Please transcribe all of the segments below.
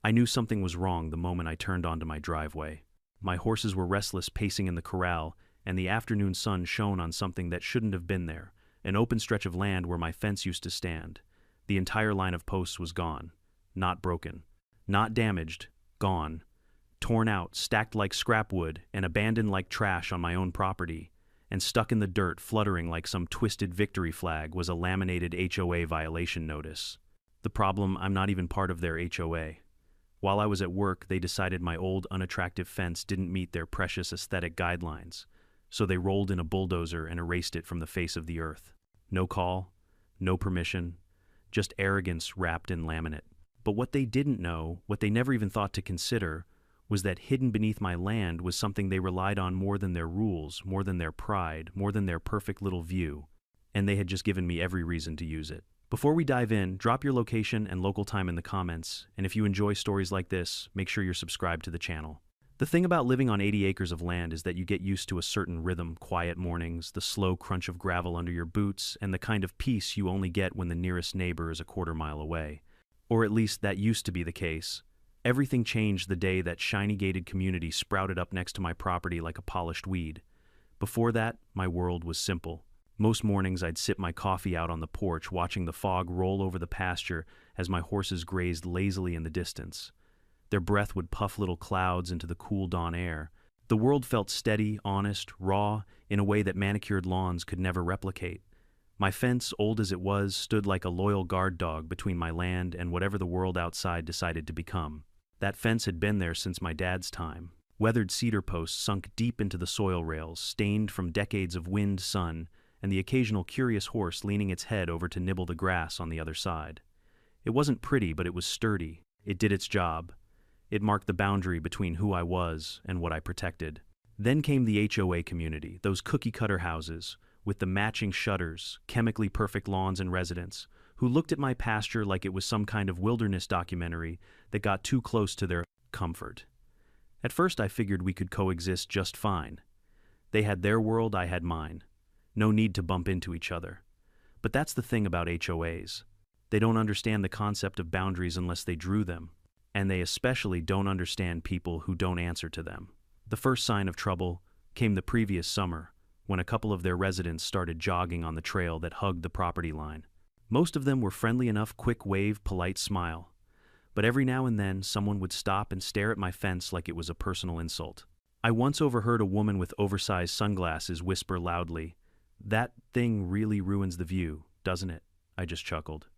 I knew something was wrong the moment I turned onto my driveway. My horses were restless, pacing in the corral, and the afternoon sun shone on something that shouldn't have been there, an open stretch of land where my fence used to stand. The entire line of posts was gone. Not broken. Not damaged. Gone. Torn out, stacked like scrap wood, and abandoned like trash on my own property. And stuck in the dirt, fluttering like some twisted victory flag, was a laminated HOA violation notice. The problem, I'm not even part of their HOA. While I was at work, they decided my old, unattractive fence didn't meet their precious aesthetic guidelines, so they rolled in a bulldozer and erased it from the face of the earth. No call, no permission, just arrogance wrapped in laminate. But what they didn't know, what they never even thought to consider, was that hidden beneath my land was something they relied on more than their rules, more than their pride, more than their perfect little view, and they had just given me every reason to use it. Before we dive in, drop your location and local time in the comments, and if you enjoy stories like this, make sure you're subscribed to the channel. The thing about living on 80 acres of land is that you get used to a certain rhythm, quiet mornings, the slow crunch of gravel under your boots, and the kind of peace you only get when the nearest neighbor is a quarter-mile away. Or at least that used to be the case. Everything changed the day that shiny gated community sprouted up next to my property like a polished weed. Before that, my world was simple. Most mornings I'd sip my coffee out on the porch, watching the fog roll over the pasture as my horses grazed lazily in the distance. Their breath would puff little clouds into the cool dawn air. The world felt steady, honest, raw, in a way that manicured lawns could never replicate. My fence, old as it was, stood like a loyal guard dog between my land and whatever the world outside decided to become. That fence had been there since my dad's time. Weathered cedar posts sunk deep into the soil rails, stained from decades of wind, sun, and the occasional curious horse leaning its head over to nibble the grass on the other side. It wasn't pretty, but it was sturdy. It did its job. It marked the boundary between who I was and what I protected. Then came the HOA community, those cookie-cutter houses, with the matching shutters, chemically perfect lawns and residents, who looked at my pasture like it was some kind of wilderness documentary that got too close to their comfort. At first I figured we could coexist just fine. They had their world, I had mine. No need to bump into each other. But that's the thing about HOAs. They don't understand the concept of boundaries unless they drew them, and they especially don't understand people who don't answer to them. The first sign of trouble came the previous summer, when a couple of their residents started jogging on the trail that hugged the property line. Most of them were friendly enough, quick wave, polite smile. But every now and then, someone would stop and stare at my fence like it was a personal insult. I once overheard a woman with oversized sunglasses whisper loudly, "That thing really ruins the view, doesn't it?" I just chuckled.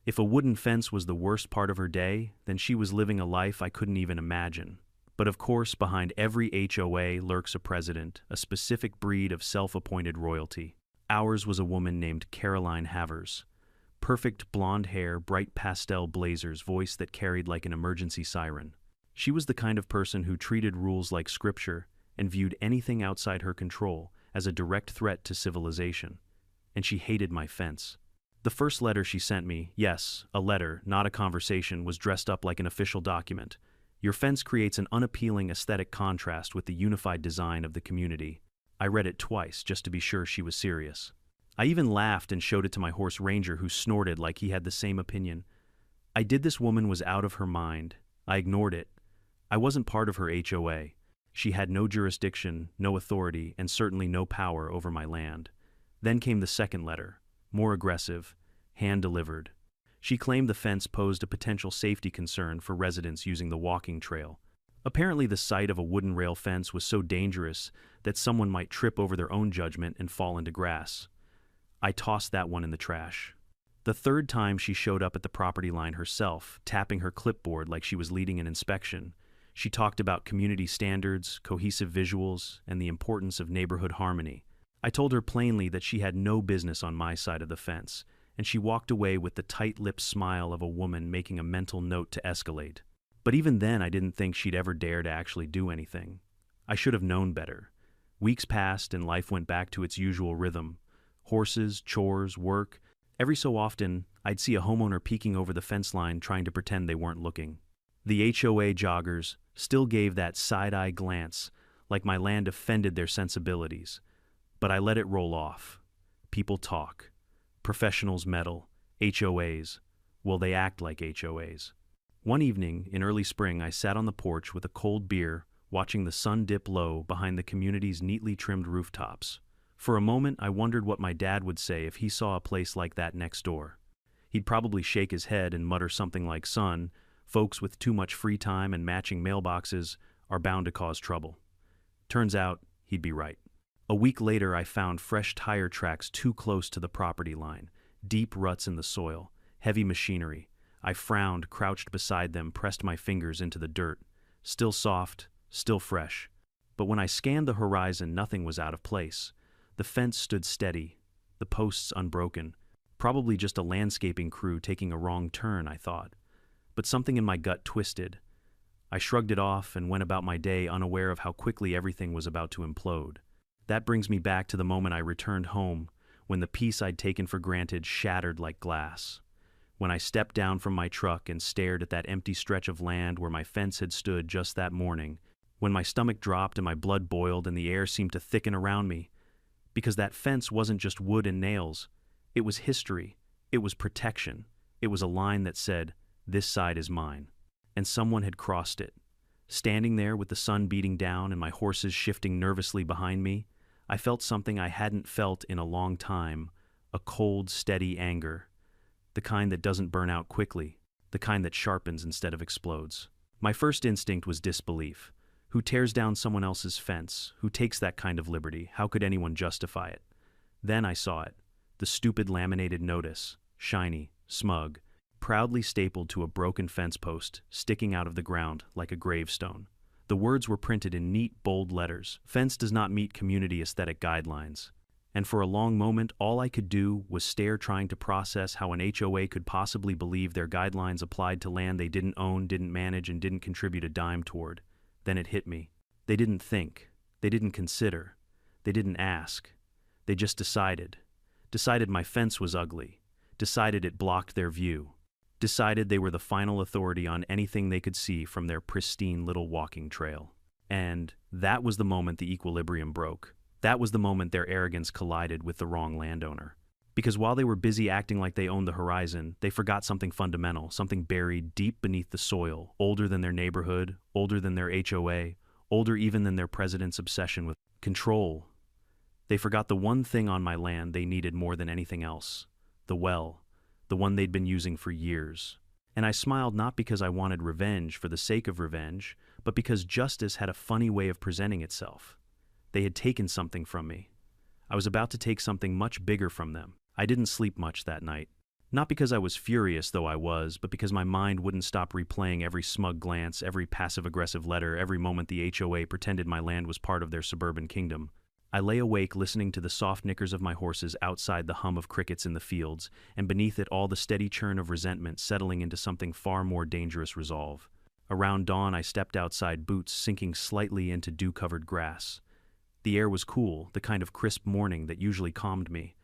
If a wooden fence was the worst part of her day, then she was living a life I couldn't even imagine. But of course, behind every HOA lurks a president, a specific breed of self-appointed royalty. Ours was a woman named Caroline Havers. Perfect blonde hair, bright pastel blazers, voice that carried like an emergency siren. She was the kind of person who treated rules like scripture and viewed anything outside her control as a direct threat to civilization. And she hated my fence. The first letter she sent me, yes, a letter, not a conversation, was dressed up like an official document. Your fence creates an unappealing aesthetic contrast with the unified design of the community. I read it twice just to be sure she was serious. I even laughed and showed it to my horse Ranger, who snorted like he had the same opinion. I did. This woman was out of her mind. I ignored it. I wasn't part of her HOA. She had no jurisdiction, no authority, and certainly no power over my land. Then came the second letter, more aggressive, hand-delivered. She claimed the fence posed a potential safety concern for residents using the walking trail. Apparently the sight of a wooden rail fence was so dangerous that someone might trip over their own judgment and fall into grass. I tossed that one in the trash. The third time she showed up at the property line herself, tapping her clipboard like she was leading an inspection. She talked about community standards, cohesive visuals, and the importance of neighborhood harmony. I told her plainly that she had no business on my side of the fence, and she walked away with the tight-lipped smile of a woman making a mental note to escalate. But even then, I didn't think she'd ever dare to actually do anything. I should have known better. Weeks passed and life went back to its usual rhythm. Horses, chores, work. Every so often, I'd see a homeowner peeking over the fence line trying to pretend they weren't looking. The HOA joggers still gave that side-eye glance, like my land offended their sensibilities. But I let it roll off. People talk. Professionals meddle. HOAs. Well, they act like HOAs. One evening, in early spring, I sat on the porch with a cold beer, watching the sun dip low behind the community's neatly trimmed rooftops. For a moment, I wondered what my dad would say if he saw a place like that next door. He'd probably shake his head and mutter something like, "Son, folks with too much free time and matching mailboxes are bound to cause trouble." Turns out, he'd be right. A week later, I found fresh tire tracks too close to the property line, deep ruts in the soil, heavy machinery. I frowned, crouched beside them, pressed my fingers into the dirt. Still soft, still fresh. But when I scanned the horizon, nothing was out of place. The fence stood steady, the posts unbroken. Probably just a landscaping crew taking a wrong turn, I thought. But something in my gut twisted. I shrugged it off and went about my day, unaware of how quickly everything was about to implode. That brings me back to the moment I returned home, when the peace I'd taken for granted shattered like glass. When I stepped down from my truck and stared at that empty stretch of land where my fence had stood just that morning, when my stomach dropped and my blood boiled and the air seemed to thicken around me. Because that fence wasn't just wood and nails. It was history. It was protection. It was a line that said, "This side is mine." And someone had crossed it. Standing there with the sun beating down and my horses shifting nervously behind me, I felt something I hadn't felt in a long time, a cold, steady anger. The kind that doesn't burn out quickly, the kind that sharpens instead of explodes. My first instinct was disbelief. Who tears down someone else's fence? Who takes that kind of liberty? How could anyone justify it? Then I saw it. The stupid laminated notice, shiny, smug, proudly stapled to a broken fence post, sticking out of the ground like a gravestone. The words were printed in neat, bold letters. "Fence does not meet community aesthetic guidelines." And for a long moment, all I could do was stare, trying to process how an HOA could possibly believe their guidelines applied to land they didn't own, didn't manage, and didn't contribute a dime toward. Then it hit me. They didn't think. They didn't consider. They didn't ask. They just decided. Decided my fence was ugly. Decided it blocked their view. Decided they were the final authority on anything they could see from their pristine little walking trail. And that was the moment the equilibrium broke. That was the moment their arrogance collided with the wrong landowner. Because while they were busy acting like they owned the horizon, they forgot something fundamental, something buried deep beneath the soil, older than their neighborhood, older than their HOA, older even than their president's obsession with control. They forgot the one thing on my land they needed more than anything else: the well, the one they'd been using for years. And I smiled, not because I wanted revenge for the sake of revenge, but because justice had a funny way of presenting itself. They had taken something from me. I was about to take something much bigger from them. I didn't sleep much that night. Not because I was furious, though I was, but because my mind wouldn't stop replaying every smug glance, every passive-aggressive letter, every moment the HOA pretended my land was part of their suburban kingdom. I lay awake listening to the soft nickers of my horses outside, the hum of crickets in the fields, and beneath it all the steady churn of resentment settling into something far more dangerous: resolve. Around dawn, I stepped outside, boots sinking slightly into dew-covered grass. The air was cool, the kind of crisp morning that usually calmed me.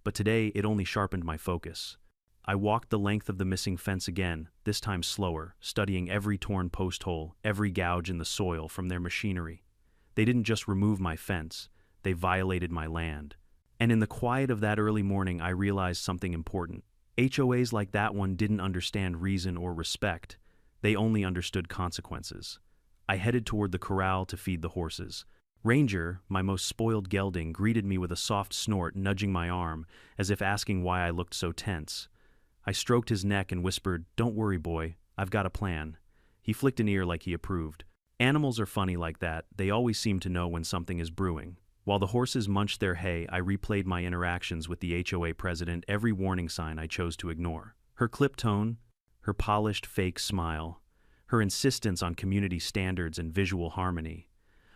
But today, it only sharpened my focus. I walked the length of the missing fence again, this time slower, studying every torn post hole, every gouge in the soil from their machinery. They didn't just remove my fence, they violated my land. And in the quiet of that early morning, I realized something important. HOAs like that one didn't understand reason or respect. They only understood consequences. I headed toward the corral to feed the horses. Ranger, my most spoiled gelding, greeted me with a soft snort, nudging my arm, as if asking why I looked so tense. I stroked his neck and whispered, "Don't worry, boy, I've got a plan." He flicked an ear like he approved. Animals are funny like that. They always seem to know when something is brewing. While the horses munched their hay, I replayed my interactions with the HOA president, every warning sign I chose to ignore. Her clipped tone, her polished fake smile, her insistence on community standards and visual harmony.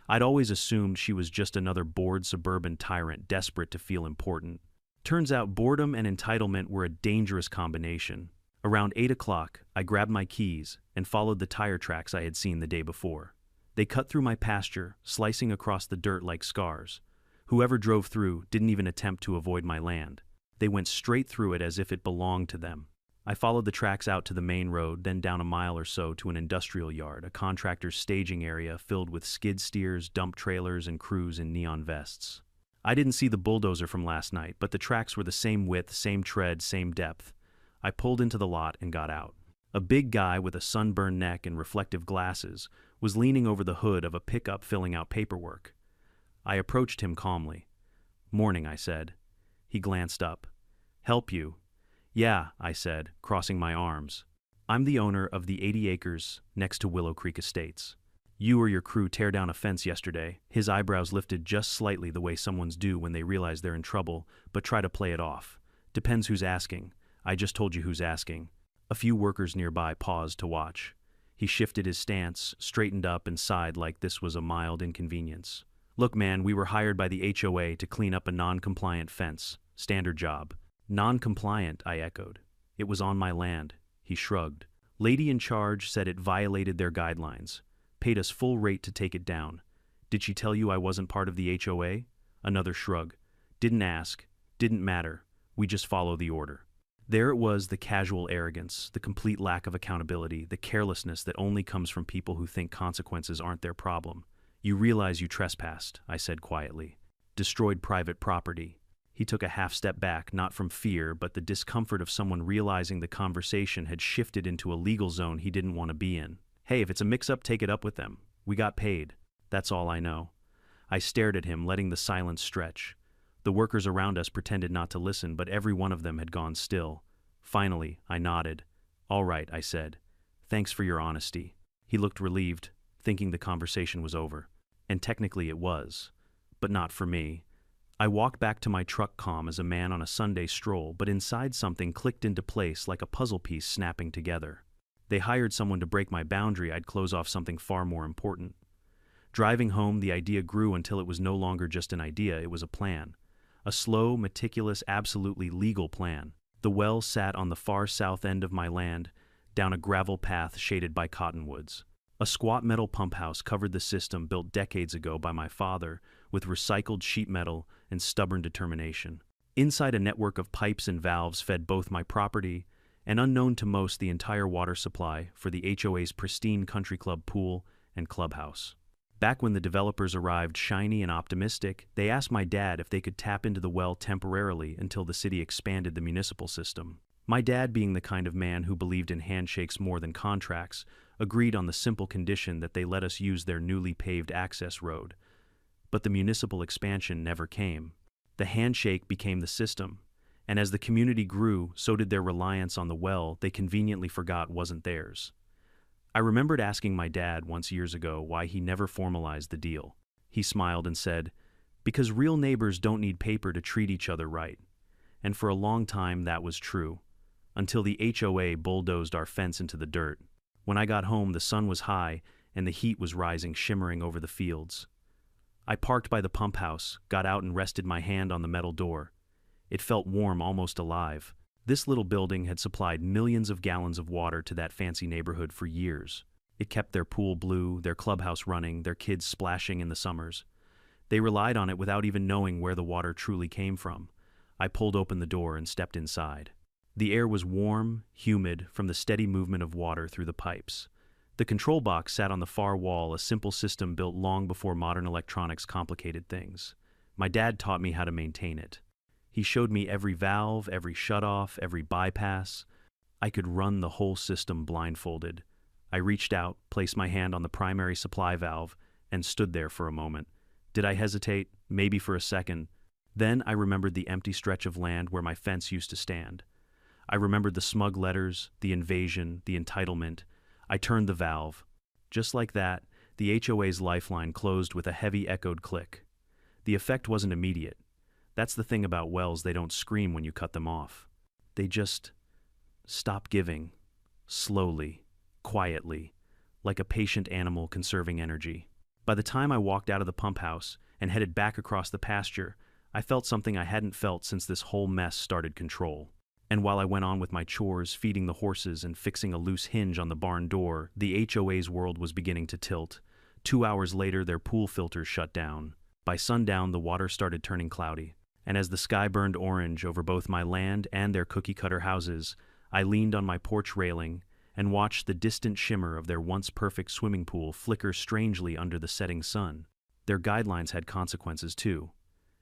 I'd always assumed she was just another bored suburban tyrant desperate to feel important. Turns out boredom and entitlement were a dangerous combination. Around 8 o'clock, I grabbed my keys and followed the tire tracks I had seen the day before. They cut through my pasture, slicing across the dirt like scars. Whoever drove through didn't even attempt to avoid my land. They went straight through it as if it belonged to them. I followed the tracks out to the main road, then down a mile or so to an industrial yard, a contractor's staging area filled with skid steers, dump trailers, and crews in neon vests. I didn't see the bulldozer from last night, but the tracks were the same width, same tread, same depth. I pulled into the lot and got out. A big guy with a sunburned neck and reflective glasses was leaning over the hood of a pickup filling out paperwork. I approached him calmly. "Morning," I said. He glanced up. "Help you?" "Yeah," I said, crossing my arms. "I'm the owner of the 80 acres next to Willow Creek Estates. You or your crew tear down a fence yesterday." His eyebrows lifted just slightly, the way someone's do when they realize they're in trouble, but try to play it off. "Depends who's asking." "I just told you who's asking." A few workers nearby paused to watch. He shifted his stance, straightened up, and sighed like this was a mild inconvenience. "Look, man, we were hired by the HOA to clean up a non-compliant fence. Standard job." "Non-compliant," I echoed. "It was on my land." He shrugged. "Lady in charge said it violated their guidelines. Paid us full rate to take it down." "Did she tell you I wasn't part of the HOA?" Another shrug. "Didn't ask. Didn't matter. We just follow the order." There it was, the casual arrogance, the complete lack of accountability, the carelessness that only comes from people who think consequences aren't their problem. "You realize you trespassed," I said quietly. "Destroyed private property." He took a half step back, not from fear, but the discomfort of someone realizing the conversation had shifted into a legal zone he didn't want to be in. "Hey, if it's a mix-up, take it up with them. We got paid. That's all I know." I stared at him, letting the silence stretch. The workers around us pretended not to listen, but every one of them had gone still. Finally, I nodded. "All right," I said. "Thanks for your honesty." He looked relieved, thinking the conversation was over. And technically it was. But not for me. I walked back to my truck calm as a man on a Sunday stroll, but inside something clicked into place like a puzzle piece snapping together. They hired someone to break my boundary, I'd close off something far more important. Driving home, the idea grew until it was no longer just an idea, it was a plan. A slow, meticulous, absolutely legal plan. The well sat on the far south end of my land, down a gravel path shaded by cottonwoods. A squat metal pump house covered the system, built decades ago by my father, with recycled sheet metal and stubborn determination. Inside, a network of pipes and valves fed both my property and, unknown to most, the entire water supply for the HOA's pristine country club pool and clubhouse. Back when the developers arrived shiny and optimistic, they asked my dad if they could tap into the well temporarily until the city expanded the municipal system. My dad, being the kind of man who believed in handshakes more than contracts, agreed on the simple condition that they let us use their newly paved access road. But the municipal expansion never came. The handshake became the system, and as the community grew, so did their reliance on the well they conveniently forgot wasn't theirs. I remembered asking my dad once years ago why he never formalized the deal. He smiled and said, "Because real neighbors don't need paper to treat each other right." And for a long time that was true, until the HOA bulldozed our fence into the dirt. When I got home, the sun was high and the heat was rising, shimmering over the fields. I parked by the pump house, got out and rested my hand on the metal door. It felt warm, almost alive. This little building had supplied millions of gallons of water to that fancy neighborhood for years. It kept their pool blue, their clubhouse running, their kids splashing in the summers. They relied on it without even knowing where the water truly came from. I pulled open the door and stepped inside. The air was warm, humid, from the steady movement of water through the pipes. The control box sat on the far wall, a simple system built long before modern electronics complicated things. My dad taught me how to maintain it. He showed me every valve, every shutoff, every bypass. I could run the whole system blindfolded. I reached out, placed my hand on the primary supply valve, and stood there for a moment. Did I hesitate? Maybe for a second. Then I remembered the empty stretch of land where my fence used to stand. I remembered the smug letters, the invasion, the entitlement. I turned the valve. Just like that, the HOA's lifeline closed with a heavy echoed click. The effect wasn't immediate. That's the thing about wells, they don't scream when you cut them off. They just stop giving, slowly, quietly, like a patient animal conserving energy. By the time I walked out of the pump house and headed back across the pasture, I felt something I hadn't felt since this whole mess started control. And while I went on with my chores, feeding the horses and fixing a loose hinge on the barn door, the HOA's world was beginning to tilt. 2 hours later, their pool filters shut down. By sundown, the water started turning cloudy. And as the sky burned orange over both my land and their cookie-cutter houses, I leaned on my porch railing and watched the distant shimmer of their once-perfect swimming pool flicker strangely under the setting sun. Their guidelines had consequences too,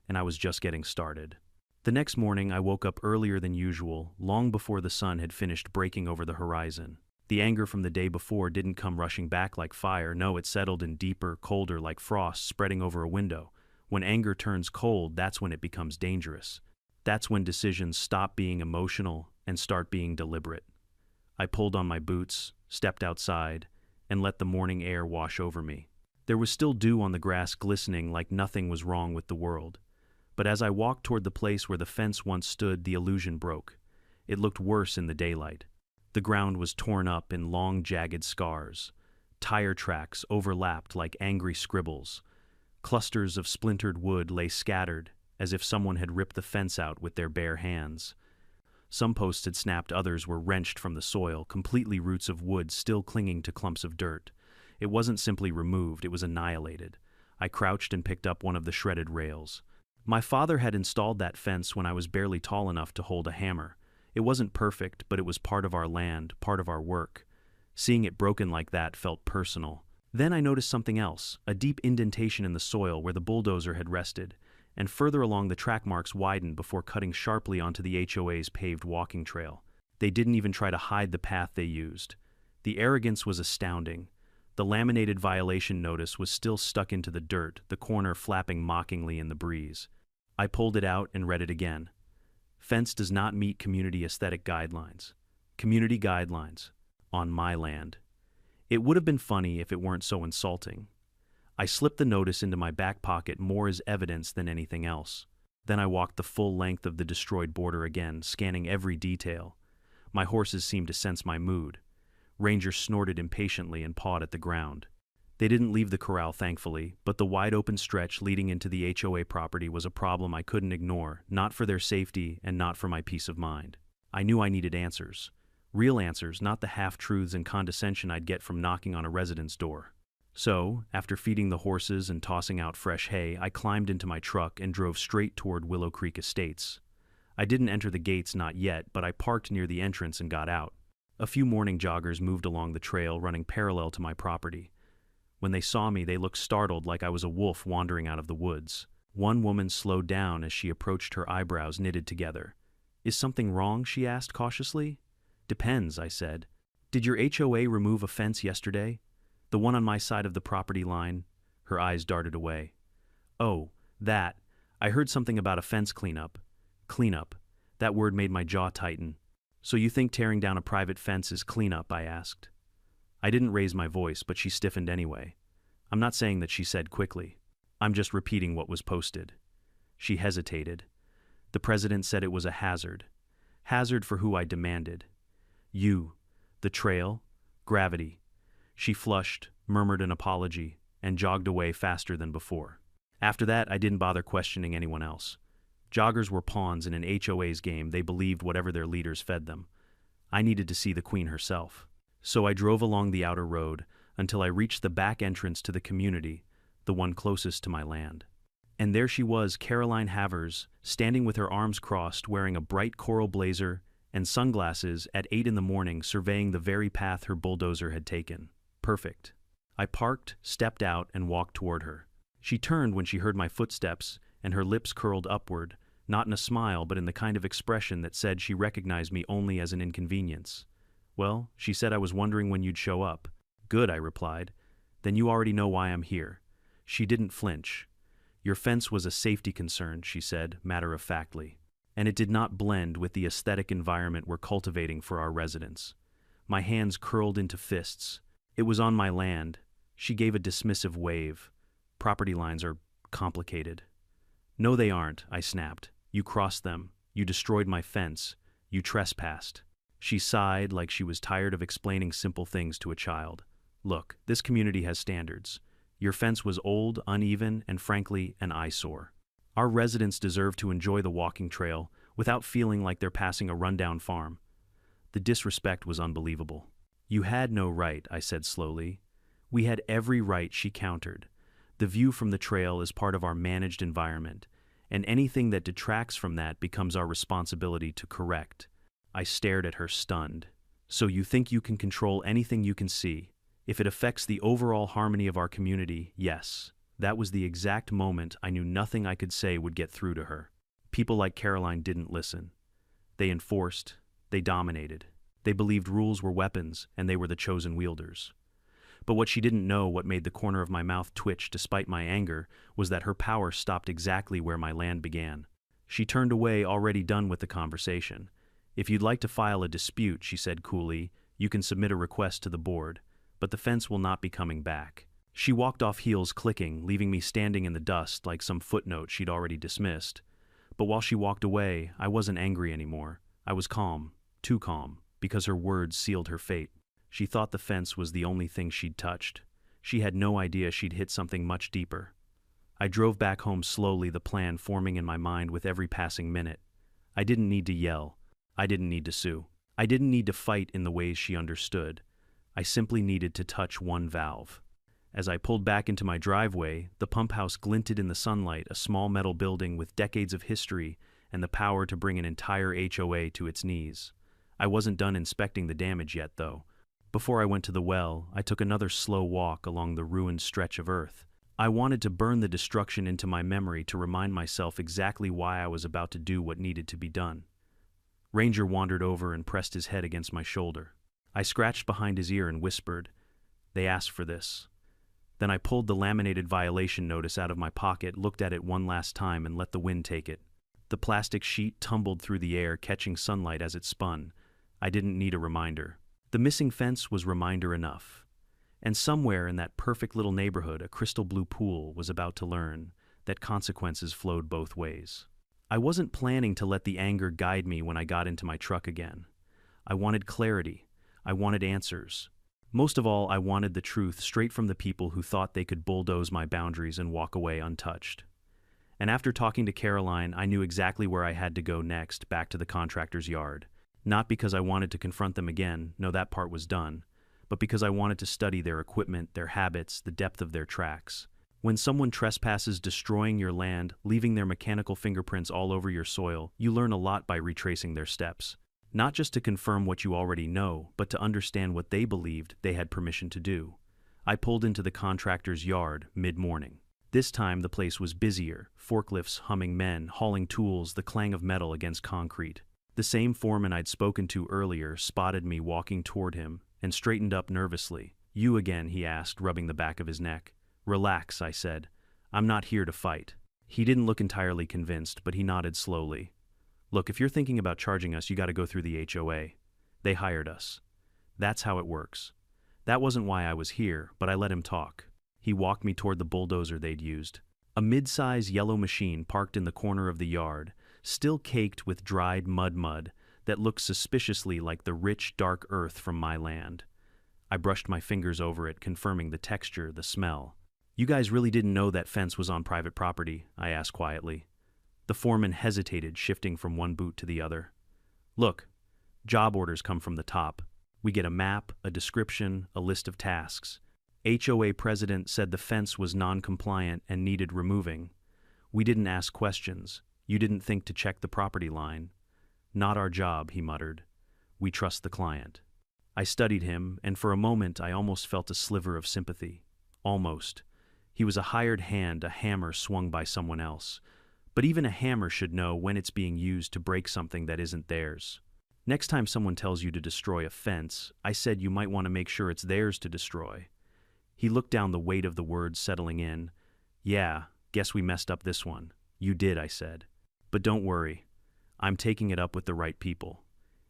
and I was just getting started. The next morning, I woke up earlier than usual, long before the sun had finished breaking over the horizon. The anger from the day before didn't come rushing back like fire. No, it settled in deeper, colder, like frost spreading over a window. When anger turns cold, that's when it becomes dangerous. That's when decisions stop being emotional and start being deliberate. I pulled on my boots, stepped outside, and let the morning air wash over me. There was still dew on the grass glistening like nothing was wrong with the world. But as I walked toward the place where the fence once stood, the illusion broke. It looked worse in the daylight. The ground was torn up in long, jagged scars. Tire tracks overlapped like angry scribbles. Clusters of splintered wood lay scattered, as if someone had ripped the fence out with their bare hands. Some posts had snapped, others were wrenched from the soil, completely roots of wood still clinging to clumps of dirt. It wasn't simply removed, it was annihilated. I crouched and picked up one of the shredded rails. My father had installed that fence when I was barely tall enough to hold a hammer. It wasn't perfect, but it was part of our land, part of our work. Seeing it broken like that felt personal. Then I noticed something else, a deep indentation in the soil where the bulldozer had rested, and further along the track marks widened before cutting sharply onto the HOA's paved walking trail. They didn't even try to hide the path they used. The arrogance was astounding. The laminated violation notice was still stuck into the dirt, the corner flapping mockingly in the breeze. I pulled it out and read it again. Fence does not meet community aesthetic guidelines. Community guidelines. On my land. It would have been funny if it weren't so insulting. I slipped the notice into my back pocket more as evidence than anything else. Then I walked the full length of the destroyed border again, scanning every detail. My horses seemed to sense my mood. Ranger snorted impatiently and pawed at the ground. They didn't leave the corral, thankfully, but the wide-open stretch leading into the HOA property was a problem I couldn't ignore, not for their safety and not for my peace of mind. I knew I needed answers. Real answers, not the half-truths and condescension I'd get from knocking on a resident's door. So, after feeding the horses and tossing out fresh hay, I climbed into my truck and drove straight toward Willow Creek Estates. I didn't enter the gates, not yet, but I parked near the entrance and got out. A few morning joggers moved along the trail, running parallel to my property. When they saw me, they looked startled, like I was a wolf wandering out of the woods. One woman slowed down as she approached, her eyebrows knitted together. "Is something wrong?" she asked cautiously. "Depends," I said. "Did your HOA remove a fence yesterday? The one on my side of the property line?" Her eyes darted away. "Oh, that. I heard something about a fence cleanup." Cleanup. That word made my jaw tighten. "So you think tearing down a private fence is cleanup?" I asked. I didn't raise my voice, but she stiffened anyway. I'm not saying that she said quickly. I'm just repeating what was posted. She hesitated. The president said it was a hazard. Hazard for who I demanded. You. The trail. Gravity. She flushed, murmured an apology, and jogged away faster than before. After that, I didn't bother questioning anyone else. Joggers were pawns in an HOA's game. They believed whatever their leaders fed them. I needed to see the queen herself. So I drove along the outer road until I reached the back entrance to the community, the one closest to my land. And there she was, Caroline Havers, standing with her arms crossed, wearing a bright coral blazer and sunglasses at 8 in the morning, surveying the very path her bulldozer had taken. Perfect. I parked, stepped out, and walked toward her. She turned when she heard my footsteps, and her lips curled upward, not in a smile, but in the kind of expression that said she recognized me only as an inconvenience. "Well," she said, "I was wondering when you'd show up." "Good," I replied. "Then you already know why I'm here." She didn't flinch. "Your fence was a safety concern," she said, matter-of-factly. "And it did not blend with the aesthetic environment we're cultivating for our residents." My hands curled into fists. "It was on my land." She gave a dismissive wave. "Property lines are complicated." "No, they aren't," I snapped. "You crossed them. You destroyed my fence. You trespassed." She sighed like she was tired of explaining simple things to a child. "Look, this community has standards. Your fence was old, uneven, and frankly, an eyesore. Our residents deserve to enjoy the walking trail without feeling like they're passing a rundown farm." The disrespect was unbelievable. "You had no right," I said slowly. "We had every right," she countered. "The view from the trail is part of our managed environment, and anything that detracts from that becomes our responsibility to correct." I stared at her, stunned. "So you think you can control anything you can see? If it affects the overall harmony of our community, yes." That was the exact moment I knew nothing I could say would get through to her. People like Caroline didn't listen. They enforced. They dominated. They believed rules were weapons, and they were the chosen wielders. But what she didn't know, what made the corner of my mouth twitch despite my anger, was that her power stopped exactly where my land began. She turned away, already done with the conversation. "If you'd like to file a dispute," she said coolly, "you can submit a request to the board, but the fence will not be coming back." She walked off, heels clicking, leaving me standing in the dust like some footnote she'd already dismissed. But while she walked away, I wasn't angry anymore. I was calm, too calm, because her words sealed her fate. She thought the fence was the only thing she'd touched. She had no idea she'd hit something much deeper. I drove back home slowly, the plan forming in my mind with every passing minute. I didn't need to yell. I didn't need to sue. I didn't need to fight in the ways she understood. I simply needed to touch one valve. As I pulled back into my driveway, the pump house glinted in the sunlight, a small metal building with decades of history and the power to bring an entire HOA to its knees. I wasn't done inspecting the damage yet, though. Before I went to the well, I took another slow walk along the ruined stretch of earth. I wanted to burn the destruction into my memory to remind myself exactly why I was about to do what needed to be done. Ranger wandered over and pressed his head against my shoulder. I scratched behind his ear and whispered, "They asked for this." Then I pulled the laminated violation notice out of my pocket, looked at it one last time, and let the wind take it. The plastic sheet tumbled through the air, catching sunlight as it spun. I didn't need a reminder. The missing fence was reminder enough. And somewhere in that perfect little neighborhood, a crystal blue pool was about to learn that consequences flowed both ways. I wasn't planning to let the anger guide me when I got into my truck again. I wanted clarity. I wanted answers. Most of all, I wanted the truth straight from the people who thought they could bulldoze my boundaries and walk away untouched. And after talking to Caroline, I knew exactly where I had to go next, back to the contractor's yard. Not because I wanted to confront them again, no, that part was done, but because I wanted to study their equipment, their habits, the depth of their tracks. When someone trespasses, destroying your land, leaving their mechanical fingerprints all over your soil, you learn a lot by retracing their steps. Not just to confirm what you already know, but to understand what they believed they had permission to do. I pulled into the contractor's yard mid-morning. This time the place was busier, forklifts humming, men hauling tools, the clang of metal against concrete. The same foreman I'd spoken to earlier spotted me walking toward him and straightened up nervously. "You again?" he asked, rubbing the back of his neck. "Relax," I said. "I'm not here to fight." He didn't look entirely convinced, but he nodded slowly. "Look, if you're thinking about charging us, you got to go through the HOA. They hired us. That's how it works. That wasn't why I was here, but I let him talk." He walked me toward the bulldozer they'd used. A mid-size yellow machine parked in the corner of the yard, still caked with dried mud that looked suspiciously like the rich, dark earth from my land. I brushed my fingers over it, confirming the texture, the smell. "You guys really didn't know that fence was on private property?" I asked quietly. The foreman hesitated, shifting from one boot to the other. "Look, job orders come from the top. We get a map, a description, a list of tasks. HOA president said the fence was non-compliant and needed removing. We didn't ask questions. You didn't think to check the property line. Not our job," he muttered. "We trust the client." I studied him, and for a moment I almost felt a sliver of sympathy. Almost. He was a hired hand, a hammer swung by someone else. But even a hammer should know when it's being used to break something that isn't theirs. "Next time someone tells you to destroy a fence," I said, "you might want to make sure it's theirs to destroy." He looked down, the weight of the words settling in. "Yeah, guess we messed up this one." "You did," I said. "But don't worry. I'm taking it up with the right people."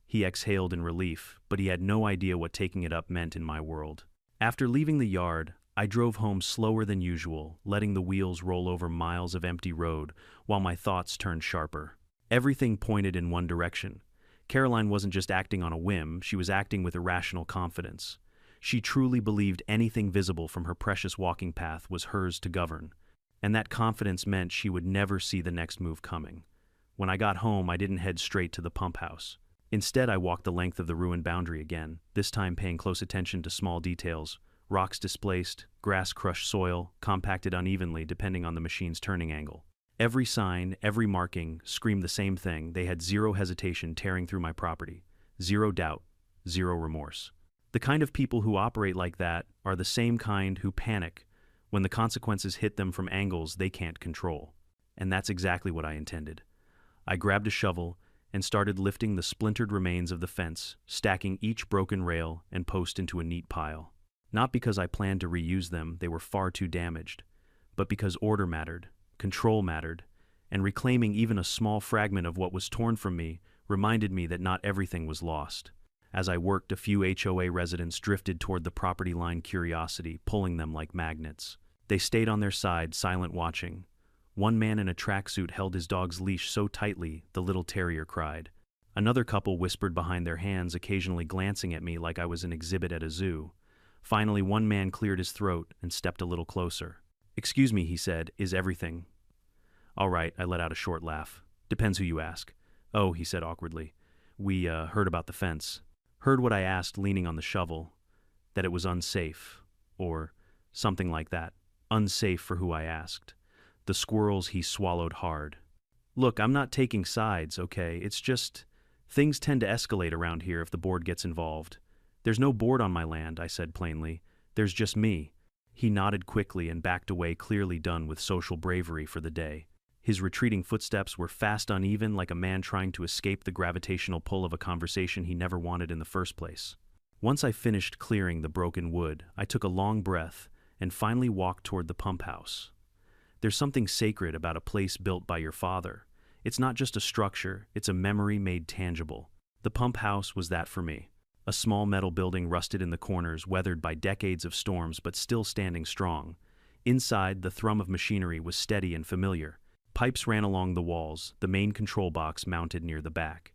He exhaled in relief, but he had no idea what taking it up meant in my world. After leaving the yard, I drove home slower than usual, letting the wheels roll over miles of empty road while my thoughts turned sharper. Everything pointed in one direction. Caroline wasn't just acting on a whim, she was acting with irrational confidence. She truly believed anything visible from her precious walking path was hers to govern, and that confidence meant she would never see the next move coming. When I got home, I didn't head straight to the pump house. Instead, I walked the length of the ruined boundary again, this time paying close attention to small details. Rocks displaced, grass crushed soil, compacted unevenly depending on the machine's turning angle. Every sign, every marking, screamed the same thing. They had zero hesitation tearing through my property. Zero doubt, zero remorse. The kind of people who operate like that are the same kind who panic when the consequences hit them from angles they can't control. And that's exactly what I intended. I grabbed a shovel and started lifting the splintered remains of the fence, stacking each broken rail and post into a neat pile. Not because I planned to reuse them, they were far too damaged, but because order mattered, control mattered, and reclaiming even a small fragment of what was torn from me reminded me that not everything was lost. As I worked, a few HOA residents drifted toward the property line, curiosity pulling them like magnets. They stayed on their side, silent, watching. One man in a tracksuit held his dog's leash so tightly the little terrier cried. Another couple whispered behind their hands, occasionally glancing at me like I was an exhibit at a zoo. Finally, one man cleared his throat and stepped a little closer. "Excuse me," he said, "is everything—" "All right," I let out a short laugh. "Depends who you ask." "Oh," he said awkwardly. "We heard about the fence." Heard what I asked, leaning on the shovel. That it was unsafe. Or something like that. Unsafe for who I asked. The squirrels he swallowed hard. "Look, I'm not taking sides, okay? It's just, things tend to escalate around here if the board gets involved." "There's no board on my land," I said plainly. "There's just me." He nodded quickly and backed away, clearly done with social bravery for the day. His retreating footsteps were fast, uneven, like a man trying to escape the gravitational pull of a conversation he never wanted in the first place. Once I finished clearing the broken wood, I took a long breath and finally walked toward the pump house. There's something sacred about a place built by your father. It's not just a structure, it's a memory made tangible. The pump house was that for me. A small metal building, rusted in the corners, weathered by decades of storms but still standing strong. Inside, the thrum of machinery was steady and familiar. Pipes ran along the walls, the main control box mounted near the back.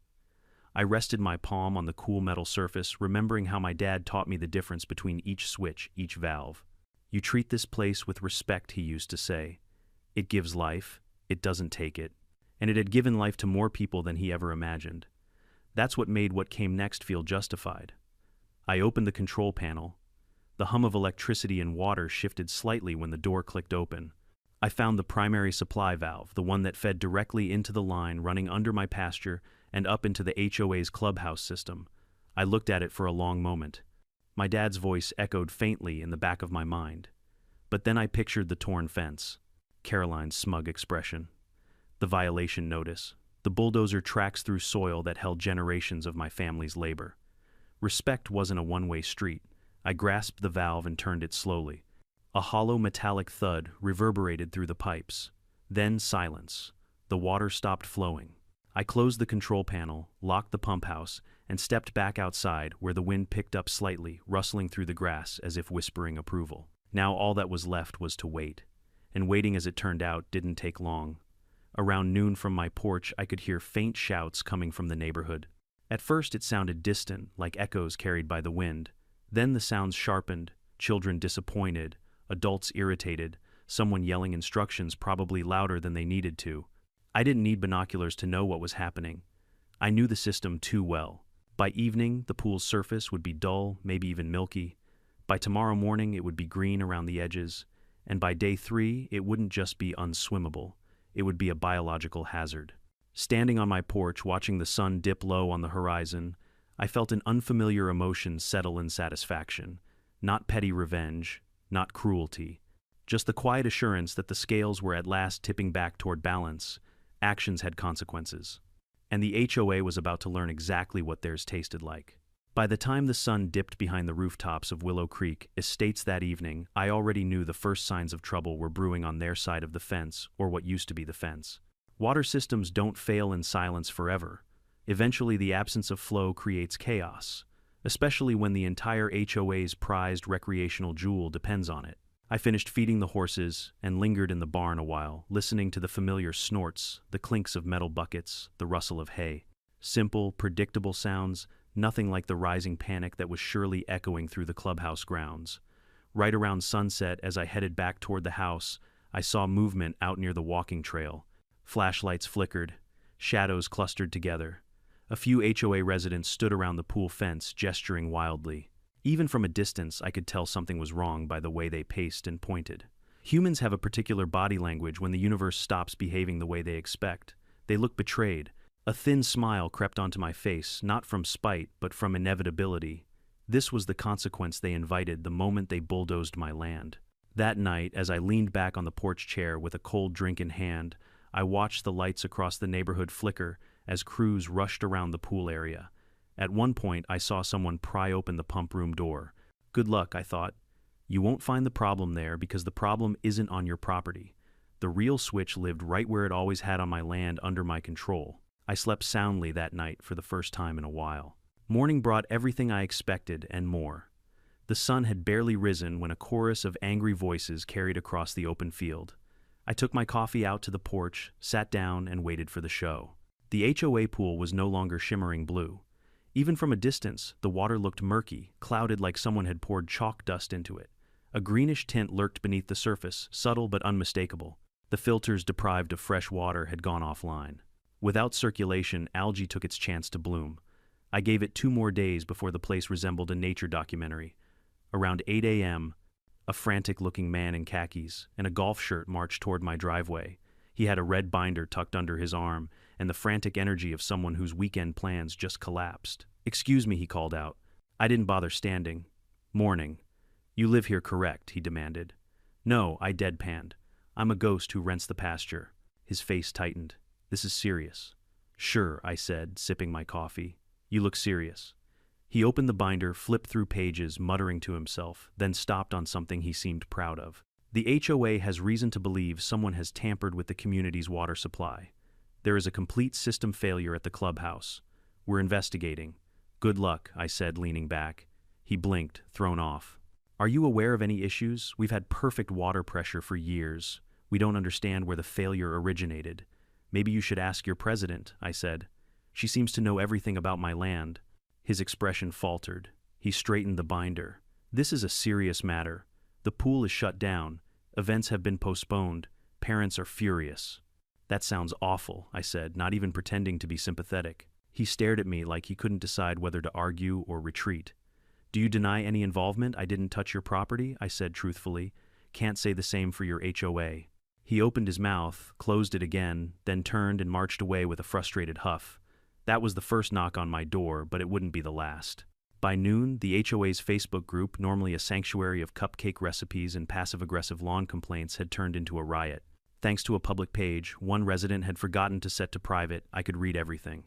I rested my palm on the cool metal surface, remembering how my dad taught me the difference between each switch, each valve. "You treat this place with respect," he used to say. "It gives life, it doesn't take it." And it had given life to more people than he ever imagined. That's what made what came next feel justified. I opened the control panel. The hum of electricity and water shifted slightly when the door clicked open. I found the primary supply valve, the one that fed directly into the line running under my pasture and up into the HOA's clubhouse system. I looked at it for a long moment. My dad's voice echoed faintly in the back of my mind. But then I pictured the torn fence, Caroline's smug expression, the violation notice, the bulldozer tracks through soil that held generations of my family's labor. Respect wasn't a one-way street. I grasped the valve and turned it slowly. A hollow metallic thud reverberated through the pipes. Then silence. The water stopped flowing. I closed the control panel, locked the pump house, and stepped back outside where the wind picked up slightly, rustling through the grass as if whispering approval. Now all that was left was to wait. And waiting, as it turned out, didn't take long. Around noon, from my porch, I could hear faint shouts coming from the neighborhood. At first it sounded distant, like echoes carried by the wind. Then the sounds sharpened, children disappointed, adults irritated, someone yelling instructions probably louder than they needed to. I didn't need binoculars to know what was happening. I knew the system too well. By evening, the pool's surface would be dull, maybe even milky. By tomorrow morning, it would be green around the edges. And by day 3, it wouldn't just be unswimmable. It would be a biological hazard. Standing on my porch, watching the sun dip low on the horizon, I felt an unfamiliar emotion settle in satisfaction. Not petty revenge, not cruelty. Just the quiet assurance that the scales were at last tipping back toward balance. Actions had consequences. And the HOA was about to learn exactly what theirs tasted like. By the time the sun dipped behind the rooftops of Willow Creek Estates that evening, I already knew the first signs of trouble were brewing on their side of the fence, or what used to be the fence. Water systems don't fail in silence forever. Eventually, the absence of flow creates chaos, especially when the entire HOA's prized recreational jewel depends on it. I finished feeding the horses and lingered in the barn a while, listening to the familiar snorts, the clinks of metal buckets, the rustle of hay. Simple, predictable sounds, nothing like the rising panic that was surely echoing through the clubhouse grounds. Right around sunset, as I headed back toward the house, I saw movement out near the walking trail. Flashlights flickered, shadows clustered together. A few HOA residents stood around the pool fence, gesturing wildly. Even from a distance, I could tell something was wrong by the way they paced and pointed. Humans have a particular body language when the universe stops behaving the way they expect. They look betrayed. A thin smile crept onto my face, not from spite, but from inevitability. This was the consequence they invited the moment they bulldozed my land. That night, as I leaned back on the porch chair with a cold drink in hand, I watched the lights across the neighborhood flicker as crews rushed around the pool area. At one point, I saw someone pry open the pump room door. Good luck, I thought. You won't find the problem there because the problem isn't on your property. The real switch lived right where it always had on my land under my control. I slept soundly that night for the first time in a while. Morning brought everything I expected and more. The sun had barely risen when a chorus of angry voices carried across the open field. I took my coffee out to the porch, sat down, and waited for the show. The HOA pool was no longer shimmering blue. Even from a distance, the water looked murky, clouded like someone had poured chalk dust into it. A greenish tint lurked beneath the surface, subtle but unmistakable. The filters deprived of fresh water had gone offline. Without circulation, algae took its chance to bloom. I gave it 2 more days before the place resembled a nature documentary. Around 8 a.m., a frantic-looking man in khakis and a golf shirt marched toward my driveway. He had a red binder tucked under his arm and the frantic energy of someone whose weekend plans just collapsed. "Excuse me," he called out. I didn't bother standing. "Morning. You live here, correct?" he demanded. "No," I deadpanned. "I'm a ghost who rents the pasture." His face tightened. "This is serious." "Sure," I said, sipping my coffee. "You look serious." He opened the binder, flipped through pages, muttering to himself, then stopped on something he seemed proud of. "The HOA has reason to believe someone has tampered with the community's water supply. There is a complete system failure at the clubhouse. We're investigating." "Good luck," I said, leaning back. He blinked, thrown off. "Are you aware of any issues? We've had perfect water pressure for years. We don't understand where the failure originated." "Maybe you should ask your president," I said. "She seems to know everything about my land." His expression faltered. He straightened the binder. "This is a serious matter. The pool is shut down. Events have been postponed. Parents are furious." "That sounds awful," I said, not even pretending to be sympathetic. He stared at me like he couldn't decide whether to argue or retreat. "Do you deny any involvement? I didn't touch your property," I said truthfully. "Can't say the same for your HOA." He opened his mouth, closed it again, then turned and marched away with a frustrated huff. That was the first knock on my door, but it wouldn't be the last. By noon, the HOA's Facebook group, normally a sanctuary of cupcake recipes and passive-aggressive lawn complaints, had turned into a riot. Thanks to a public page, one resident had forgotten to set to private. I could read everything.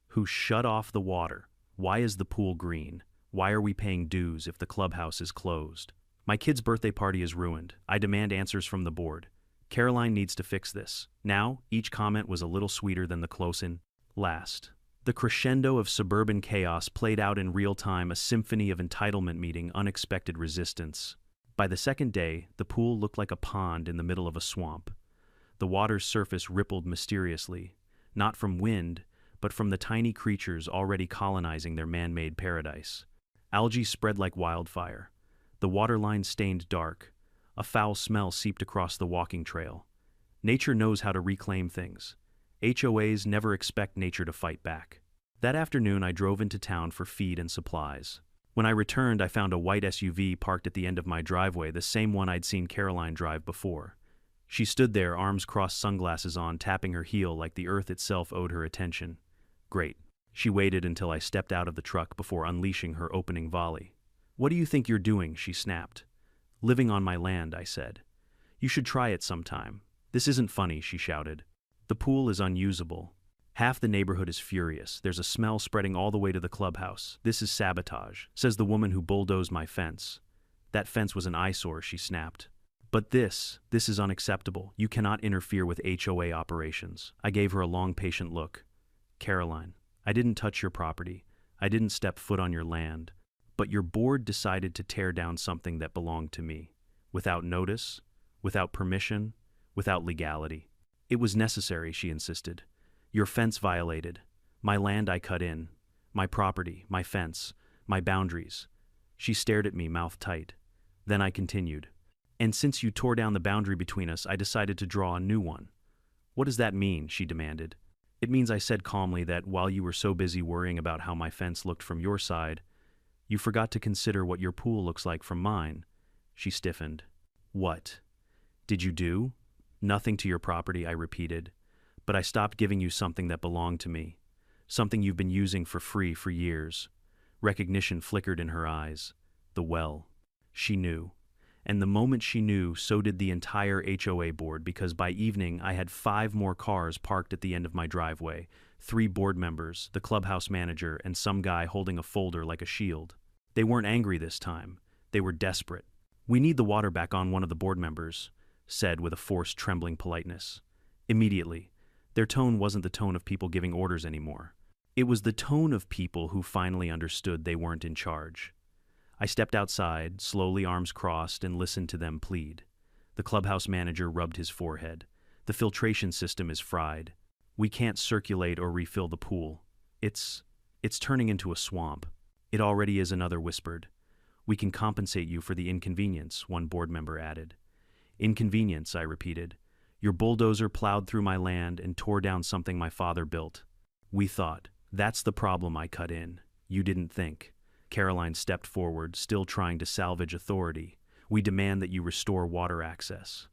"Who shut off the water? Why is the pool green? Why are we paying dues if the clubhouse is closed? My kid's birthday party is ruined. I demand answers from the board. Caroline needs to fix this." Now, each comment was a little sweeter than the close-in last. The crescendo of suburban chaos played out in real time, a symphony of entitlement meeting unexpected resistance. By the second day, the pool looked like a pond in the middle of a swamp. The water's surface rippled mysteriously, not from wind, but from the tiny creatures already colonizing their man-made paradise. Algae spread like wildfire. The waterline stained dark. A foul smell seeped across the walking trail. Nature knows how to reclaim things. HOAs never expect nature to fight back. That afternoon, I drove into town for feed and supplies. When I returned, I found a white SUV parked at the end of my driveway, the same one I'd seen Caroline drive before. She stood there, arms crossed, sunglasses on, tapping her heel like the earth itself owed her attention. Great. She waited until I stepped out of the truck before unleashing her opening volley. "What do you think you're doing?" she snapped. "Living on my land," I said. "You should try it sometime." "This isn't funny," she shouted. "The pool is unusable. Half the neighborhood is furious. There's a smell spreading all the way to the clubhouse. This is sabotage," says the woman who bulldozed my fence. "That fence was an eyesore," she snapped. "But this is unacceptable. You cannot interfere with HOA operations." I gave her a long, patient look. "Caroline, I didn't touch your property. I didn't step foot on your land. But your board decided to tear down something that belonged to me. Without notice, without permission, without legality. It was necessary," she insisted. "Your fence violated. My land I cut in. My property, my fence, my boundaries." She stared at me, mouth tight. Then I continued. "And since you tore down the boundary between us, I decided to draw a new one." "What does that mean?" she demanded. "It means," I said calmly, "that while you were so busy worrying about how my fence looked from your side, you forgot to consider what your pool looks like from mine." She stiffened. "What did you do?" "Nothing to your property," I repeated. "But I stopped giving you something that belonged to me. Something you've been using for free for years." Recognition flickered in her eyes. The well. She knew. And the moment she knew, so did the entire HOA board, because by evening I had 5 more cars parked at the end of my driveway, 3 board members, the clubhouse manager, and some guy holding a folder like a shield. They weren't angry this time. They were desperate. "We need the water back on," one of the board members said with a forced, trembling politeness. Immediately, their tone wasn't the tone of people giving orders anymore. It was the tone of people who finally understood they weren't in charge. I stepped outside, slowly, arms crossed, and listened to them plead. The clubhouse manager rubbed his forehead. "The filtration system is fried. We can't circulate or refill the pool. It's turning into a swamp." "It already is," another whispered. "We can compensate you for the inconvenience," one board member added. "Inconvenience," I repeated. "Your bulldozer plowed through my land and tore down something my father built." "We thought." "That's the problem," I cut in. "You didn't think." Caroline stepped forward, still trying to salvage authority. "We demand that you restore water access."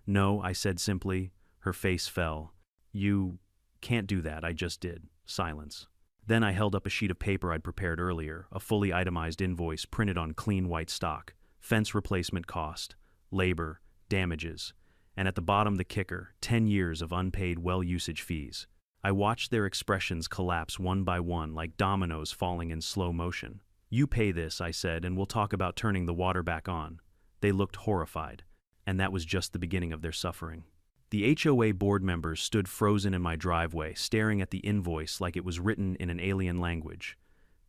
"No," I said simply. Her face fell. "You can't do that." I just did. Silence. Then I held up a sheet of paper I'd prepared earlier, a fully itemized invoice printed on clean white stock. Fence replacement cost, labor, damages, and at the bottom the kicker, 10 years of unpaid well usage fees. I watched their expressions collapse one by one like dominoes falling in slow motion. "You pay this," I said, "and we'll talk about turning the water back on." They looked horrified, and that was just the beginning of their suffering. The HOA board members stood frozen in my driveway, staring at the invoice like it was written in an alien language.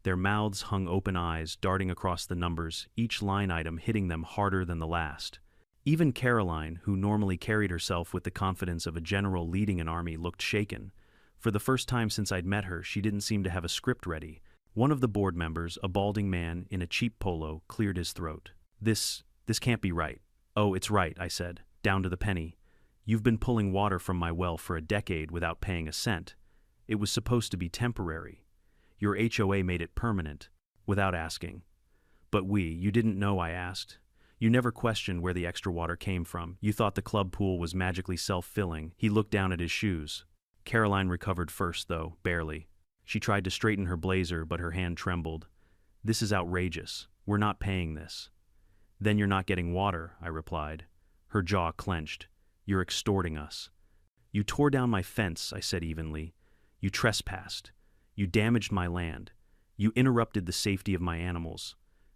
Their mouths hung open, eyes darting across the numbers, each line item hitting them harder than the last. Even Caroline, who normally carried herself with the confidence of a general leading an army, looked shaken. For the first time since I'd met her, she didn't seem to have a script ready. One of the board members, a balding man in a cheap polo, cleared his throat. This can't be right." "Oh, it's right," I said, "down to the penny. You've been pulling water from my well for a decade without paying a cent. It was supposed to be temporary. Your HOA made it permanent, without asking." "But you didn't know," I asked. "You never questioned where the extra water came from. You thought the club pool was magically self-filling." He looked down at his shoes. Caroline recovered first, though, barely. She tried to straighten her blazer, but her hand trembled. "This is outrageous. We're not paying this." "Then you're not getting water," I replied. Her jaw clenched. "You're extorting us." "You tore down my fence," I said evenly. "You trespassed. You damaged my land. You interrupted the safety of my animals.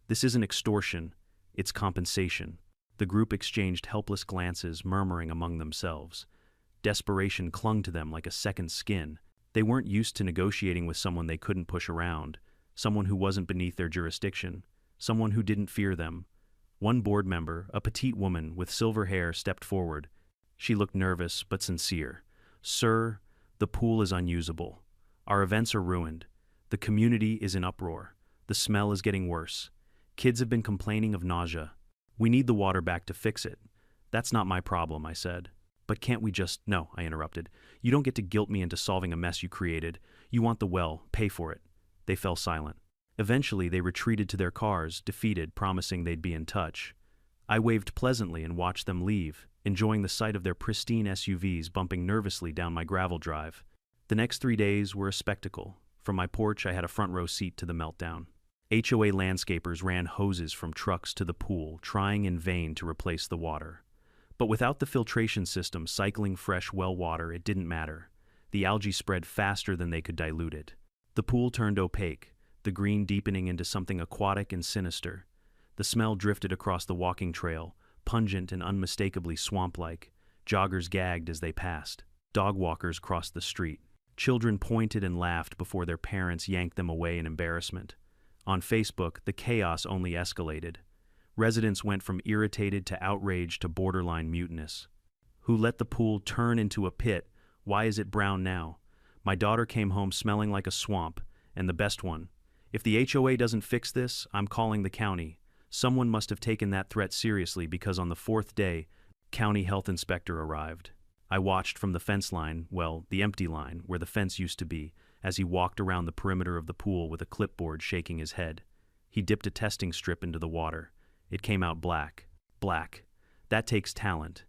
This isn't extortion, it's compensation." The group exchanged helpless glances, murmuring among themselves. Desperation clung to them like a second skin. They weren't used to negotiating with someone they couldn't push around, someone who wasn't beneath their jurisdiction, someone who didn't fear them. One board member, a petite woman with silver hair, stepped forward. She looked nervous but sincere. "Sir, the pool is unusable. Our events are ruined. The community is in uproar. The smell is getting worse. Kids have been complaining of nausea. We need the water back to fix it." "That's not my problem," I said. "But can't we just—" "No," I interrupted. "You don't get to guilt me into solving a mess you created. You want the well, pay for it." They fell silent. Eventually, they retreated to their cars, defeated, promising they'd be in touch. I waved pleasantly and watched them leave, enjoying the sight of their pristine SUVs bumping nervously down my gravel drive. The next 3 days were a spectacle. From my porch, I had a front-row seat to the meltdown. HOA landscapers ran hoses from trucks to the pool, trying in vain to replace the water. But without the filtration system cycling fresh well water, it didn't matter. The algae spread faster than they could dilute it. The pool turned opaque, the green deepening into something aquatic and sinister. The smell drifted across the walking trail, pungent and unmistakably swamp-like. Joggers gagged as they passed. Dog walkers crossed the street. Children pointed and laughed before their parents yanked them away in embarrassment. On Facebook, the chaos only escalated. Residents went from irritated to outraged to borderline mutinous. "Who let the pool turn into a pit? Why is it brown now? My daughter came home smelling like a swamp, and the best one. If the HOA doesn't fix this, I'm calling the county." Someone must have taken that threat seriously, because on the 4th day, county health inspector arrived. I watched from the fence line, well, the empty line, where the fence used to be, as he walked around the perimeter of the pool with a clipboard, shaking his head. He dipped a testing strip into the water. It came out black. Black. That takes talent.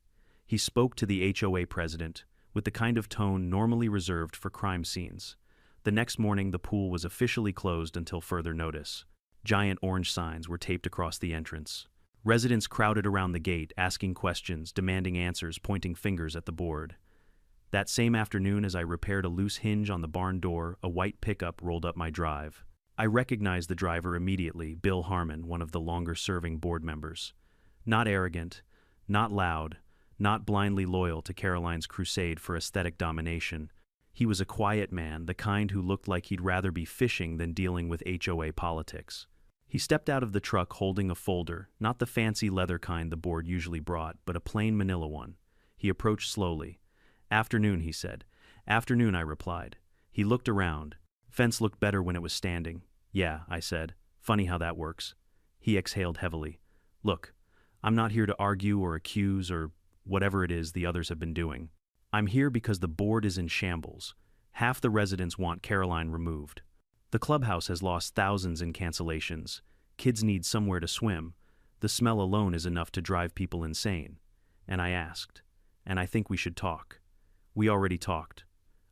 He spoke to the HOA president, with the kind of tone normally reserved for crime scenes. The next morning, the pool was officially closed until further notice. Giant orange signs were taped across the entrance. Residents crowded around the gate, asking questions, demanding answers, pointing fingers at the board. That same afternoon, as I repaired a loose hinge on the barn door, a white pickup rolled up my drive. I recognized the driver immediately, Bill Harmon, one of the longer-serving board members. Not arrogant, not loud, not blindly loyal to Caroline's crusade for aesthetic domination. He was a quiet man, the kind who looked like he'd rather be fishing than dealing with HOA politics. He stepped out of the truck holding a folder, not the fancy leather kind the board usually brought, but a plain manila one. He approached slowly. "Afternoon," he said. "Afternoon," I replied. He looked around. "Fence looked better when it was standing." "Yeah," I said. "Funny how that works." He exhaled heavily. "Look, I'm not here to argue or accuse or whatever it is the others have been doing. I'm here because the board is in shambles. Half the residents want Caroline removed. The clubhouse has lost thousands in cancellations. Kids need somewhere to swim. The smell alone is enough to drive people insane." And I asked, "And I think we should talk." "We already talked."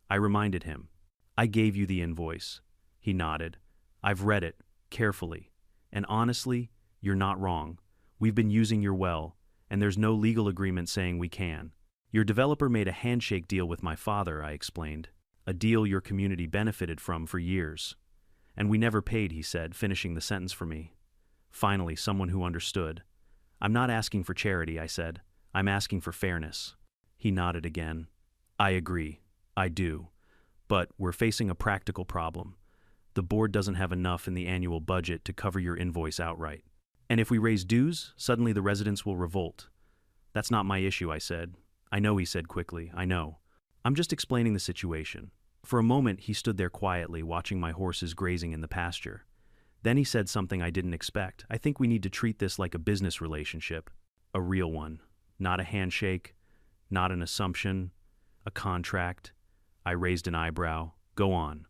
I reminded him. "I gave you the invoice." He nodded. "I've read it, carefully. And honestly, you're not wrong. We've been using your well, and there's no legal agreement saying we can. Your developer made a handshake deal with my father," I explained. "A deal your community benefited from for years. And we never paid," he said, finishing the sentence for me. Finally, someone who understood. "I'm not asking for charity," I said. "I'm asking for fairness." He nodded again. "I agree. I do. But we're facing a practical problem. The board doesn't have enough in the annual budget to cover your invoice outright. And if we raise dues, suddenly the residents will revolt." "That's not my issue," I said. "I know," he said quickly. "I know. I'm just explaining the situation." For a moment, he stood there quietly, watching my horses grazing in the pasture. Then he said something I didn't expect. "I think we need to treat this like a business relationship. A real one. Not a handshake, not an assumption, a contract." I raised an eyebrow. "Go on.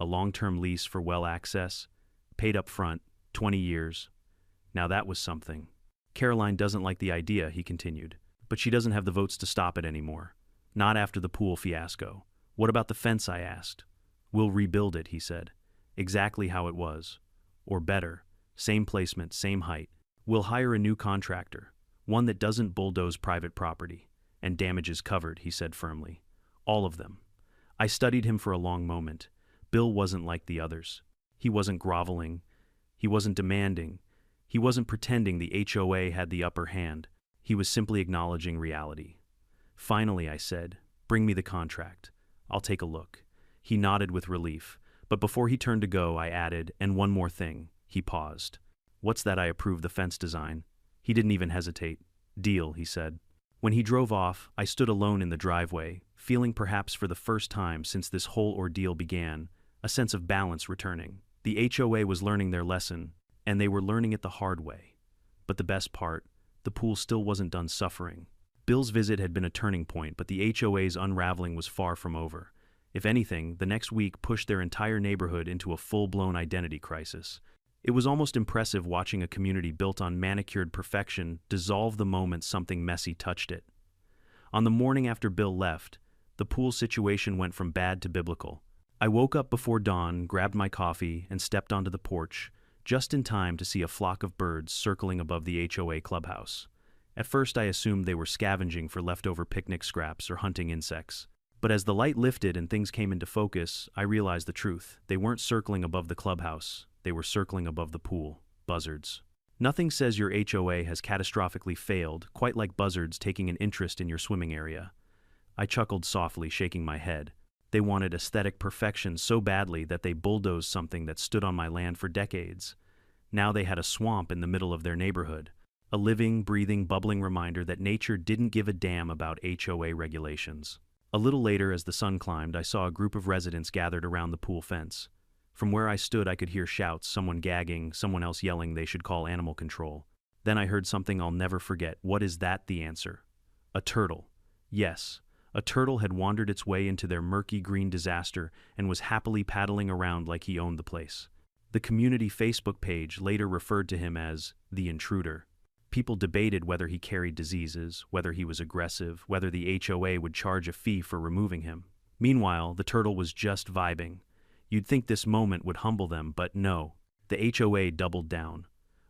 A long-term lease for well access, paid up front, 20 years. Now that was something." "Caroline doesn't like the idea," he continued. "But she doesn't have the votes to stop it anymore. Not after the pool fiasco." "What about the fence?" I asked. "We'll rebuild it," he said. "Exactly how it was. Or better. Same placement, same height. We'll hire a new contractor. One that doesn't bulldoze private property. And damages covered," he said firmly. "All of them." I studied him for a long moment. Bill wasn't like the others. He wasn't groveling. He wasn't demanding. He wasn't pretending the HOA had the upper hand. He was simply acknowledging reality. "Finally," I said, "bring me the contract. I'll take a look." He nodded with relief, but before he turned to go, I added, "And one more thing." He paused. "What's that?" I approved the fence design. He didn't even hesitate. "Deal," he said. When he drove off, I stood alone in the driveway, feeling perhaps for the first time since this whole ordeal began, a sense of balance returning. The HOA was learning their lesson, and they were learning it the hard way. But the best part, the pool still wasn't done suffering. Bill's visit had been a turning point, but the HOA's unraveling was far from over. If anything, the next week pushed their entire neighborhood into a full-blown identity crisis. It was almost impressive watching a community built on manicured perfection dissolve the moment something messy touched it. On the morning after Bill left, the pool situation went from bad to biblical. I woke up before dawn, grabbed my coffee, and stepped onto the porch, just in time to see a flock of birds circling above the HOA clubhouse. At first I assumed they were scavenging for leftover picnic scraps or hunting insects. But as the light lifted and things came into focus, I realized the truth. They weren't circling above the clubhouse. They were circling above the pool. Buzzards. Nothing says your HOA has catastrophically failed, quite like buzzards taking an interest in your swimming area. I chuckled softly, shaking my head. They wanted aesthetic perfection so badly that they bulldozed something that stood on my land for decades. Now they had a swamp in the middle of their neighborhood. A living, breathing, bubbling reminder that nature didn't give a damn about HOA regulations. A little later, as the sun climbed, I saw a group of residents gathered around the pool fence. From where I stood, I could hear shouts, someone gagging, someone else yelling they should call animal control. Then I heard something I'll never forget. "What is that?" the answer. A turtle. Yes, a turtle had wandered its way into their murky green disaster and was happily paddling around like he owned the place. The community Facebook page later referred to him as the intruder. People debated whether he carried diseases, whether he was aggressive, whether the HOA would charge a fee for removing him. Meanwhile, the turtle was just vibing. You'd think this moment would humble them, but no. The HOA doubled down.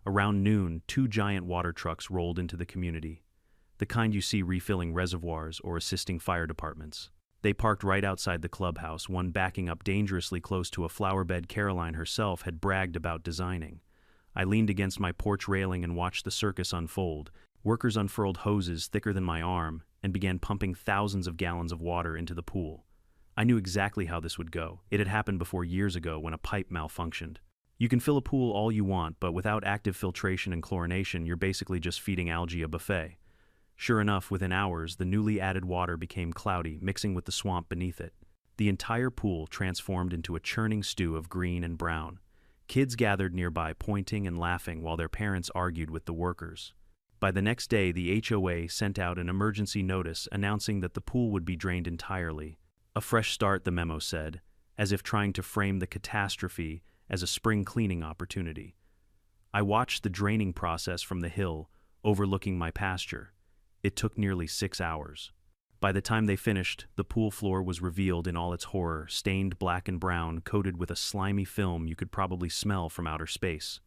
Around noon, 2 giant water trucks rolled into the community, the kind you see refilling reservoirs or assisting fire departments. They parked right outside the clubhouse, one backing up dangerously close to a flowerbed Caroline herself had bragged about designing. I leaned against my porch railing and watched the circus unfold. Workers unfurled hoses thicker than my arm and began pumping thousands of gallons of water into the pool. I knew exactly how this would go. It had happened before years ago when a pipe malfunctioned. You can fill a pool all you want, but without active filtration and chlorination, you're basically just feeding algae a buffet. Sure enough, within hours, the newly added water became cloudy, mixing with the swamp beneath it. The entire pool transformed into a churning stew of green and brown. Kids gathered nearby, pointing and laughing while their parents argued with the workers. By the next day, the HOA sent out an emergency notice announcing that the pool would be drained entirely. A fresh start, the memo said, as if trying to frame the catastrophe as a spring cleaning opportunity. I watched the draining process from the hill, overlooking my pasture. It took nearly 6 hours. By the time they finished, the pool floor was revealed in all its horror, stained black and brown, coated with a slimy film you could probably smell from outer space.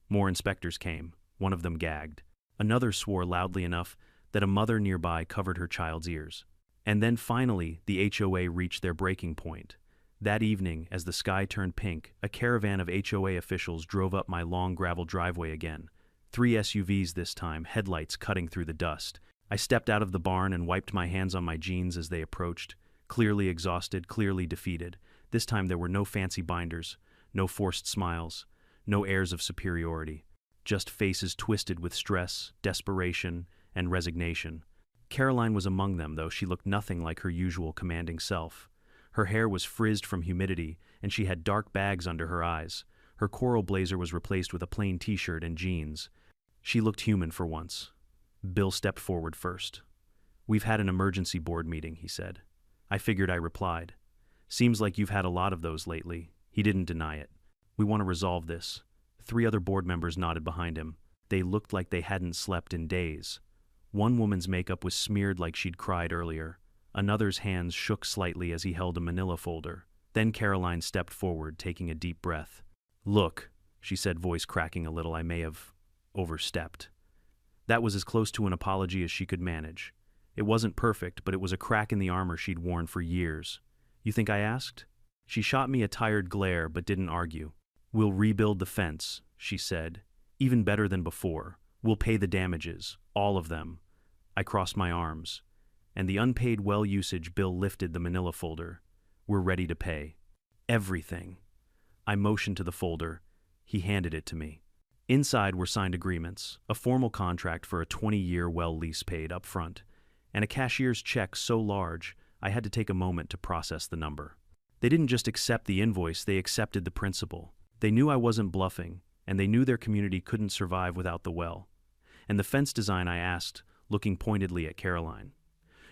More inspectors came. One of them gagged. Another swore loudly enough that a mother nearby covered her child's ears. And then finally, the HOA reached their breaking point. That evening, as the sky turned pink, a caravan of HOA officials drove up my long gravel driveway again. 3 SUVs this time, headlights cutting through the dust. I stepped out of the barn and wiped my hands on my jeans as they approached, clearly exhausted, clearly defeated. This time there were no fancy binders, no forced smiles, no airs of superiority, just faces twisted with stress, desperation, and resignation. Caroline was among them, though she looked nothing like her usual commanding self. Her hair was frizzed from humidity, and she had dark bags under her eyes. Her coral blazer was replaced with a plain t-shirt and jeans. She looked human for once. Bill stepped forward first. "We've had an emergency board meeting," he said. I figured, I replied. "Seems like you've had a lot of those lately." He didn't deny it. "We want to resolve this." 3 other board members nodded behind him. They looked like they hadn't slept in days. One woman's makeup was smeared like she'd cried earlier. Another's hands shook slightly as he held a manila folder. Then Caroline stepped forward, taking a deep breath. "Look," she said, voice cracking a little. "I may have overstepped." That was as close to an apology as she could manage. It wasn't perfect, but it was a crack in the armor she'd worn for years. "You think I asked?" She shot me a tired glare, but didn't argue. "We'll rebuild the fence," she said. "Even better than before. We'll pay the damages, all of them." I crossed my arms. "And the unpaid well usage," Bill lifted the manila folder. "We're ready to pay. Everything." I motioned to the folder. He handed it to me. Inside were signed agreements, a formal contract for a 20-year well lease paid up front, and a cashier's check so large I had to take a moment to process the number. They didn't just accept the invoice, they accepted the principle. They knew I wasn't bluffing, and they knew their community couldn't survive without the well. And the fence design, I asked, looking pointedly at Caroline.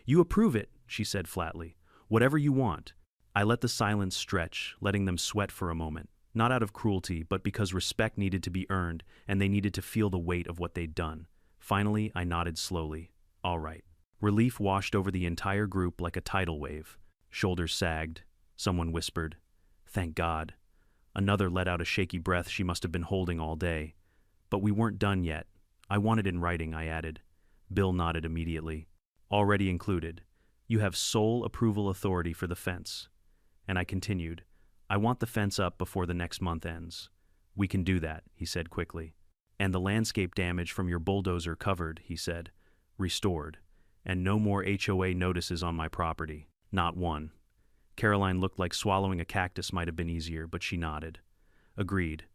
"You approve it," she said flatly. "Whatever you want." I let the silence stretch, letting them sweat for a moment. Not out of cruelty, but because respect needed to be earned, and they needed to feel the weight of what they'd done. Finally, I nodded slowly. "All right." Relief washed over the entire group like a tidal wave. Shoulders sagged. Someone whispered, "Thank God." Another let out a shaky breath she must have been holding all day. "But we weren't done yet. I want it in writing," I added. Bill nodded immediately. "Already included. You have sole approval authority for the fence." And I continued, "I want the fence up before the next month ends." "We can do that," he said quickly. "And the landscape damage from your bulldozer covered," he said. "Restored. And no more HOA notices on my property. Not one." Caroline looked like swallowing a cactus might have been easier, but she nodded. "Agreed."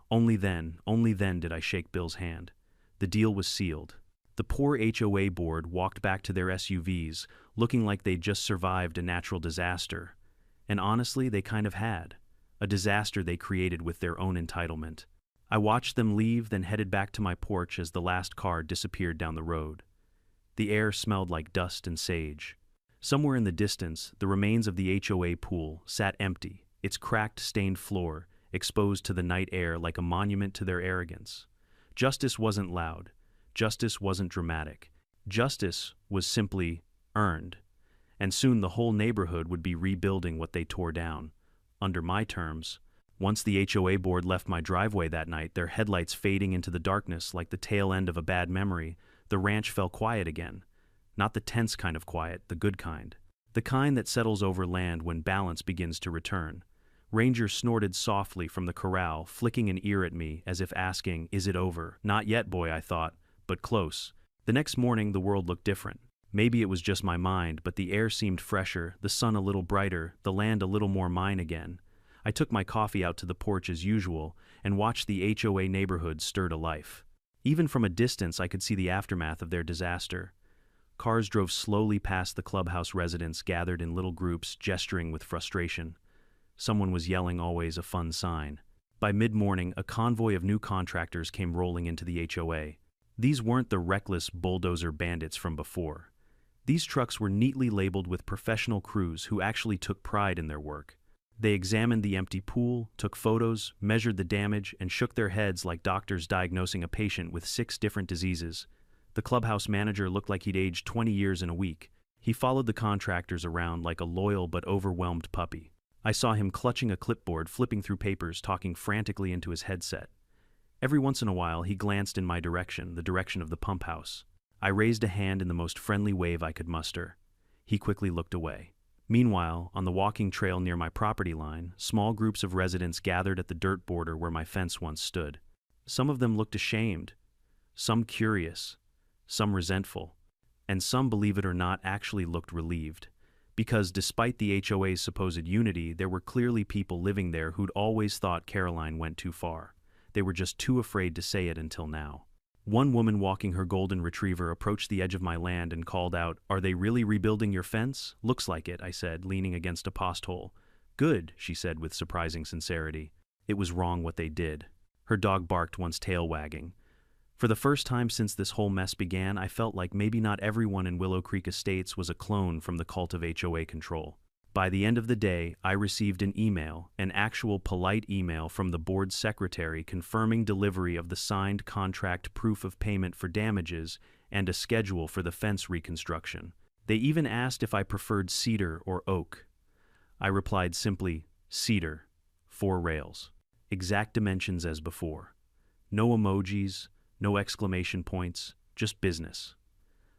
Only then did I shake Bill's hand. The deal was sealed. The poor HOA board walked back to their SUVs, looking like they'd just survived a natural disaster. And honestly, they kind of had. A disaster they created with their own entitlement. I watched them leave, then headed back to my porch as the last car disappeared down the road. The air smelled like dust and sage. Somewhere in the distance, the remains of the HOA pool sat empty, its cracked, stained floor exposed to the night air like a monument to their arrogance. Justice wasn't loud. Justice wasn't dramatic. Justice was simply earned. And soon the whole neighborhood would be rebuilding what they tore down. Under my terms, Once the HOA board left my driveway that night, their headlights fading into the darkness like the tail end of a bad memory, the ranch fell quiet again. Not the tense kind of quiet, the good kind. The kind that settles over land when balance begins to return. Ranger snorted softly from the corral, flicking an ear at me as if asking, "Is it over?" "Not yet, boy," I thought, but close. The next morning, the world looked different. Maybe it was just my mind, but the air seemed fresher, the sun a little brighter, the land a little more mine again. I took my coffee out to the porch as usual and watched the HOA neighborhood stir to life. Even from a distance, I could see the aftermath of their disaster. Cars drove slowly past the clubhouse residents gathered in little groups, gesturing with frustration. Someone was yelling, always a fun sign. By mid-morning, a convoy of new contractors came rolling into the HOA. These weren't the reckless bulldozer bandits from before. These trucks were neatly labeled with professional crews who actually took pride in their work. They examined the empty pool, took photos, measured the damage, and shook their heads like doctors diagnosing a patient with 6 different diseases. The clubhouse manager looked like he'd aged 20 years in a week. He followed the contractors around like a loyal but overwhelmed puppy. I saw him clutching a clipboard, flipping through papers, talking frantically into his headset. Every once in a while, he glanced in my direction, the direction of the pump house. I raised a hand in the most friendly wave I could muster. He quickly looked away. Meanwhile, on the walking trail near my property line, small groups of residents gathered at the dirt border where my fence once stood. Some of them looked ashamed, some curious, some resentful, and some, believe it or not, actually looked relieved. Because despite the HOA's supposed unity, there were clearly people living there who'd always thought Caroline went too far. They were just too afraid to say it until now. One woman walking her golden retriever approached the edge of my land and called out, "Are they really rebuilding your fence?" "Looks like it," I said, leaning against a post hole. "Good," she said with surprising sincerity. It was wrong what they did. Her dog barked, once tail wagging. For the first time since this whole mess began, I felt like maybe not everyone in Willow Creek Estates was a clone from the cult of HOA control. By the end of the day, I received an email, an actual polite email from the board secretary confirming delivery of the signed contract proof of payment for damages and a schedule for the fence reconstruction. They even asked if I preferred cedar or oak. I replied simply, "Cedar, 4 rails. Exact dimensions as before. No emojis, no exclamation points, just business."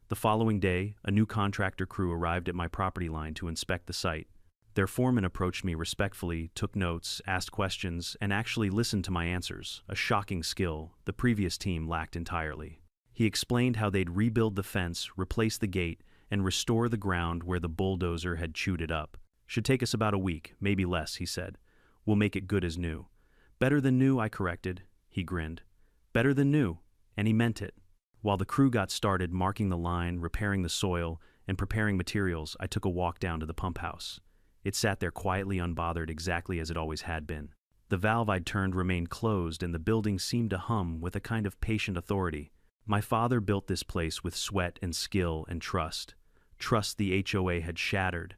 The following day, a new contractor crew arrived at my property line to inspect the site. Their foreman approached me respectfully, took notes, asked questions, and actually listened to my answers, a shocking skill the previous team lacked entirely. He explained how they'd rebuild the fence, replace the gate, and restore the ground where the bulldozer had chewed it up. "Should take us about a week, maybe less," he said. "We'll make it good as new." "Better than new," I corrected. He grinned. "Better than new," and he meant it. While the crew got started marking the line, repairing the soil, and preparing materials, I took a walk down to the pump house. It sat there quietly unbothered, exactly as it always had been. The valve I'd turned remained closed, and the building seemed to hum with a kind of patient authority. My father built this place with sweat and skill and trust. Trust the HOA had shattered.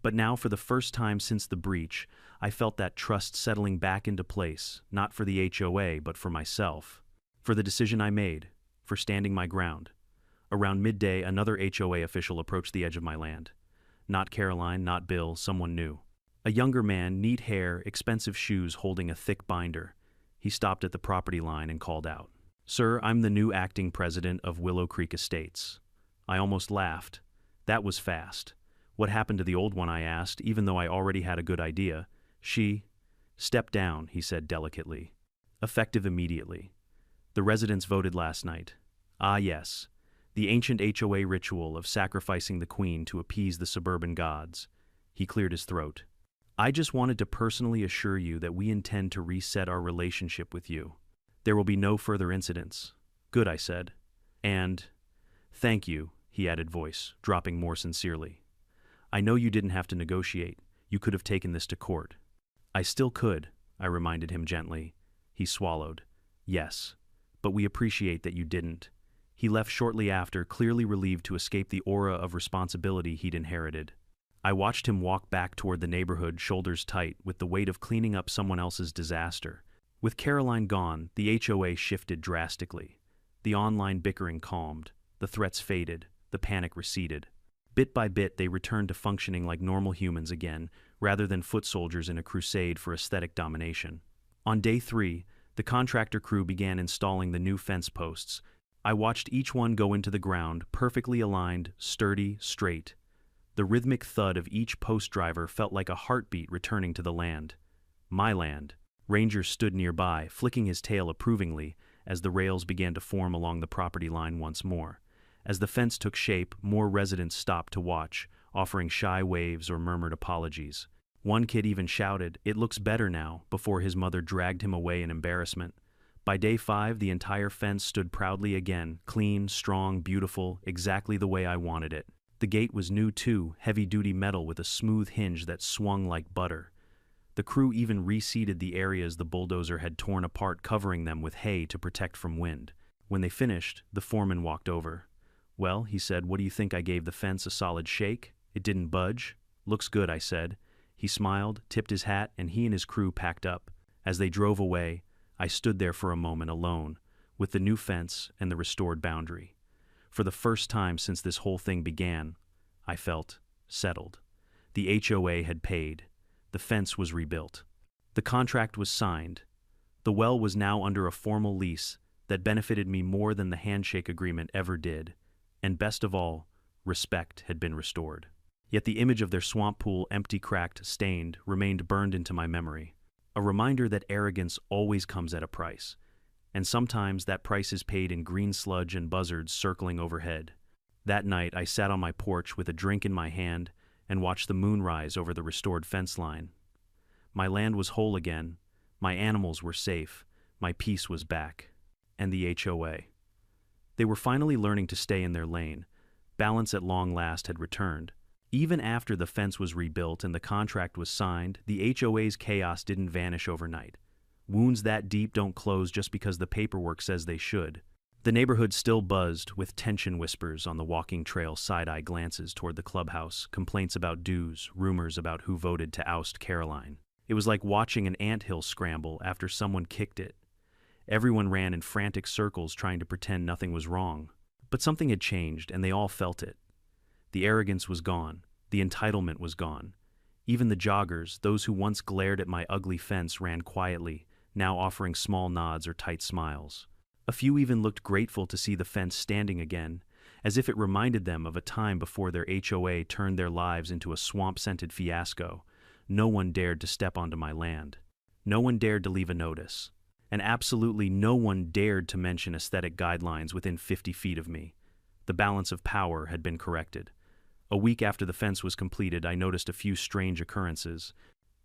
But now, for the first time since the breach, I felt that trust settling back into place, not for the HOA, but for myself. For the decision I made. For standing my ground. Around midday, another HOA official approached the edge of my land. Not Caroline, not Bill, someone new. A younger man, neat hair, expensive shoes, holding a thick binder. He stopped at the property line and called out, "Sir, I'm the new acting president of Willow Creek Estates." I almost laughed. That was fast. "What happened to the old one?" I asked, even though I already had a good idea. "She stepped down," he said delicately. "Effective immediately. The residents voted last night." "Ah, yes. The ancient HOA ritual of sacrificing the queen to appease the suburban gods." He cleared his throat. "I just wanted to personally assure you that we intend to reset our relationship with you. There will be no further incidents." "Good," I said. "And thank you," he added, voice dropping more sincerely. "I know you didn't have to negotiate. You could have taken this to court." "I still could," I reminded him gently. He swallowed. "Yes. But we appreciate that you didn't." He left shortly after, clearly relieved to escape the aura of responsibility he'd inherited. I watched him walk back toward the neighborhood, shoulders tight, with the weight of cleaning up someone else's disaster. With Caroline gone, the HOA shifted drastically. The online bickering calmed, the threats faded, the panic receded. Bit by bit, they returned to functioning like normal humans again, rather than foot soldiers in a crusade for aesthetic domination. On day 3, the contractor crew began installing the new fence posts. I watched each one go into the ground, perfectly aligned, sturdy, straight. The rhythmic thud of each post driver felt like a heartbeat returning to the land. My land. Ranger stood nearby, flicking his tail approvingly as the rails began to form along the property line once more. As the fence took shape, more residents stopped to watch, offering shy waves or murmured apologies. One kid even shouted, "It looks better now," before his mother dragged him away in embarrassment. By day 5, the entire fence stood proudly again, clean, strong, beautiful, exactly the way I wanted it. The gate was new too, heavy-duty metal with a smooth hinge that swung like butter. The crew even reseeded the areas the bulldozer had torn apart, covering them with hay to protect from wind. When they finished, the foreman walked over. "Well," he said, "what do you think? I gave the fence a solid shake? It didn't budge?" "Looks good," I said. He smiled, tipped his hat, and he and his crew packed up. As they drove away, I stood there for a moment alone, with the new fence and the restored boundary. For the first time since this whole thing began, I felt settled. The HOA had paid. The fence was rebuilt. The contract was signed. The well was now under a formal lease that benefited me more than the handshake agreement ever did. And best of all, respect had been restored. Yet the image of their swamp pool, empty, cracked, stained, remained burned into my memory. A reminder that arrogance always comes at a price, and sometimes that price is paid in green sludge and buzzards circling overhead. That night, I sat on my porch with a drink in my hand and watched the moon rise over the restored fence line. My land was whole again, my animals were safe, my peace was back. And the HOA. They were finally learning to stay in their lane. Balance at long last had returned. Even after the fence was rebuilt and the contract was signed, the HOA's chaos didn't vanish overnight. Wounds that deep don't close just because the paperwork says they should. The neighborhood still buzzed, with tension whispers on the walking trail, side-eye glances toward the clubhouse, complaints about dues, rumors about who voted to oust Caroline. It was like watching an anthill scramble after someone kicked it. Everyone ran in frantic circles trying to pretend nothing was wrong. But something had changed, and they all felt it. The arrogance was gone. The entitlement was gone. Even the joggers, those who once glared at my ugly fence, ran quietly, now offering small nods or tight smiles. A few even looked grateful to see the fence standing again, as if it reminded them of a time before their HOA turned their lives into a swamp-scented fiasco. No one dared to step onto my land. No one dared to leave a notice. And absolutely no one dared to mention aesthetic guidelines within 50 feet of me. The balance of power had been corrected. A week after the fence was completed, I noticed a few strange occurrences.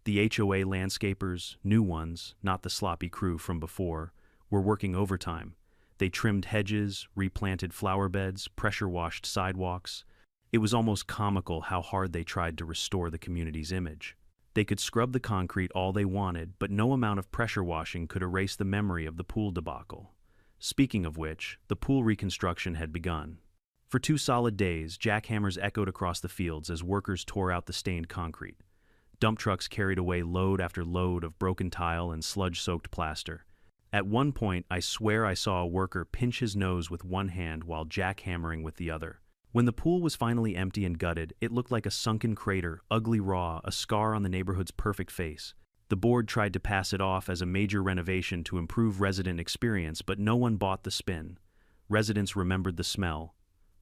The HOA landscapers, new ones, not the sloppy crew from before, were working overtime. They trimmed hedges, replanted flower beds, pressure-washed sidewalks. It was almost comical how hard they tried to restore the community's image. They could scrub the concrete all they wanted, but no amount of pressure washing could erase the memory of the pool debacle. Speaking of which, the pool reconstruction had begun. For 2 solid days, jackhammers echoed across the fields as workers tore out the stained concrete. Dump trucks carried away load after load of broken tile and sludge-soaked plaster. At one point, I swear I saw a worker pinch his nose with one hand while jackhammering with the other. When the pool was finally empty and gutted, it looked like a sunken crater, ugly raw, a scar on the neighborhood's perfect face. The board tried to pass it off as a major renovation to improve resident experience, but no one bought the spin. Residents remembered the smell,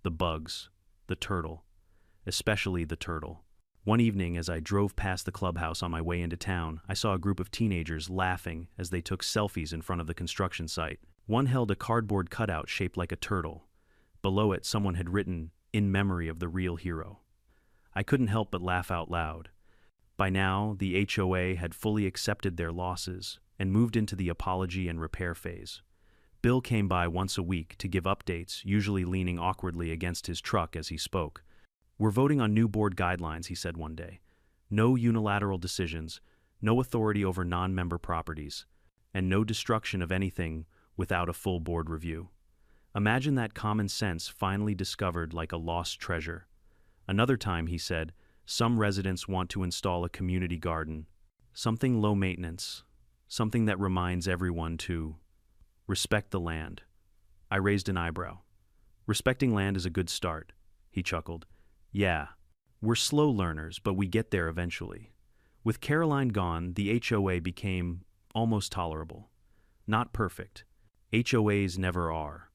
the bugs, the turtle, especially the turtle. One evening, as I drove past the clubhouse on my way into town, I saw a group of teenagers laughing as they took selfies in front of the construction site. One held a cardboard cutout shaped like a turtle. Below it, someone had written, "In memory of the real hero." I couldn't help but laugh out loud. By now, the HOA had fully accepted their losses and moved into the apology and repair phase. Bill came by once a week to give updates, usually leaning awkwardly against his truck as he spoke. "We're voting on new board guidelines," he said one day. "No unilateral decisions, no authority over non-member properties, and no destruction of anything without a full board review." Imagine that common sense finally discovered like a lost treasure. Another time, he said, "Some residents want to install a community garden. Something low maintenance. Something that reminds everyone to respect the land." I raised an eyebrow. "Respecting land is a good start," he chuckled. Yeah, we're slow learners, but we get there eventually. With Caroline gone, the HOA became almost tolerable. Not perfect. HOAs never are.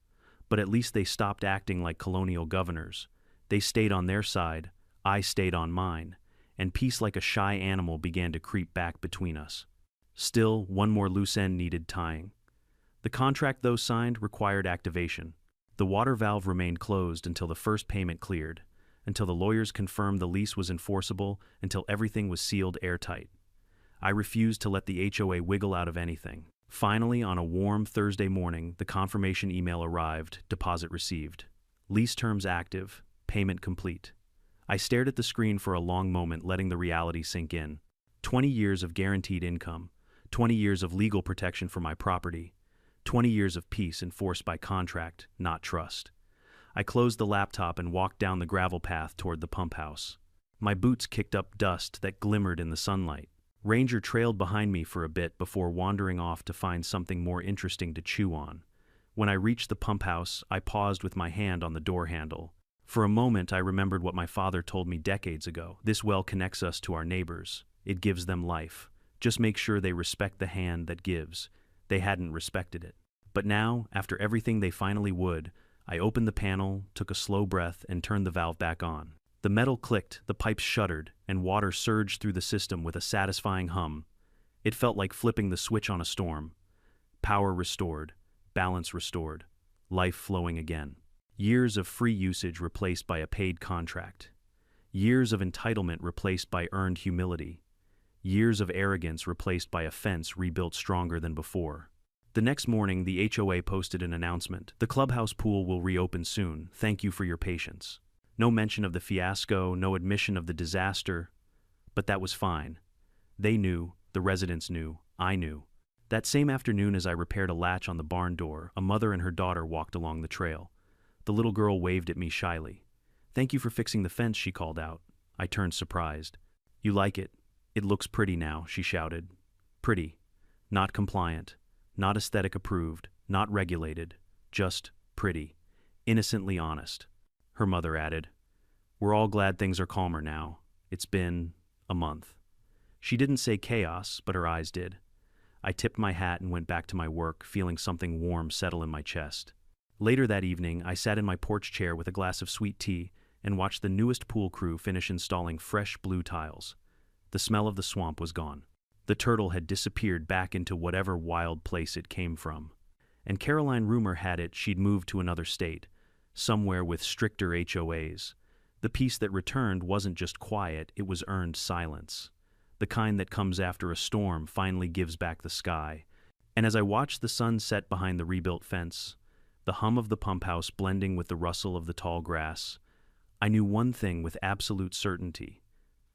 But at least they stopped acting like colonial governors. They stayed on their side, I stayed on mine, and peace like a shy animal began to creep back between us. Still, one more loose end needed tying. The contract, though signed, required activation. The water valve remained closed until the first payment cleared, until the lawyers confirmed the lease was enforceable, until everything was sealed airtight. I refused to let the HOA wiggle out of anything. Finally, on a warm Thursday morning, the confirmation email arrived, deposit received. Lease terms active, payment complete. I stared at the screen for a long moment, letting the reality sink in. 20 years of guaranteed income, 20 years of legal protection for my property, 20 years of peace enforced by contract, not trust. I closed the laptop and walked down the gravel path toward the pump house. My boots kicked up dust that glimmered in the sunlight. Ranger trailed behind me for a bit before wandering off to find something more interesting to chew on. When I reached the pump house, I paused with my hand on the door handle. For a moment, I remembered what my father told me decades ago. This well connects us to our neighbors. It gives them life. Just make sure they respect the hand that gives. They hadn't respected it. But now, after everything they finally would, I opened the panel, took a slow breath, and turned the valve back on. The metal clicked, the pipes shuddered, and water surged through the system with a satisfying hum. It felt like flipping the switch on a storm. Power restored, balance restored, life flowing again. Years of free usage replaced by a paid contract. Years of entitlement replaced by earned humility. Years of arrogance replaced by a fence rebuilt stronger than before. The next morning, the HOA posted an announcement. The clubhouse pool will reopen soon. Thank you for your patience. No mention of the fiasco, no admission of the disaster. But that was fine. They knew, the residents knew, I knew. That same afternoon, as I repaired a latch on the barn door, a mother and her daughter walked along the trail. The little girl waved at me shyly. "Thank you for fixing the fence," she called out. I turned surprised. "You like it? It looks pretty now," she shouted. Pretty. Not compliant. Not aesthetic approved. Not regulated. Just pretty. Innocently honest. Her mother added, "We're all glad things are calmer now. It's been a month." She didn't say chaos, but her eyes did. I tipped my hat and went back to my work, feeling something warm settle in my chest. Later that evening, I sat in my porch chair with a glass of sweet tea and watched the newest pool crew finish installing fresh blue tiles. The smell of the swamp was gone. The turtle had disappeared back into whatever wild place it came from. And Caroline, rumor had it, she'd moved to another state, somewhere with stricter HOAs. The peace that returned wasn't just quiet, it was earned silence. The kind that comes after a storm finally gives back the sky. And as I watched the sun set behind the rebuilt fence, the hum of the pump house blending with the rustle of the tall grass, I knew one thing with absolute certainty.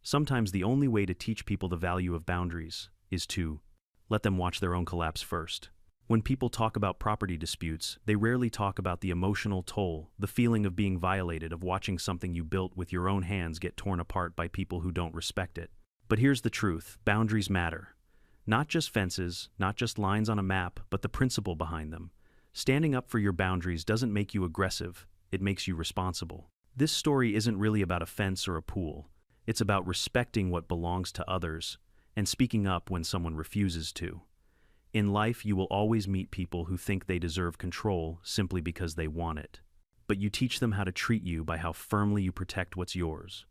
Sometimes the only way to teach people the value of boundaries is to let them watch their own collapse first. When people talk about property disputes, they rarely talk about the emotional toll, the feeling of being violated, of watching something you built with your own hands get torn apart by people who don't respect it. But here's the truth, boundaries matter. Not just fences, not just lines on a map, but the principle behind them. Standing up for your boundaries doesn't make you aggressive, it makes you responsible. This story isn't really about a fence or a pool. It's about respecting what belongs to others and speaking up when someone refuses to. In life, you will always meet people who think they deserve control simply because they want it. But you teach them how to treat you by how firmly you protect what's yours.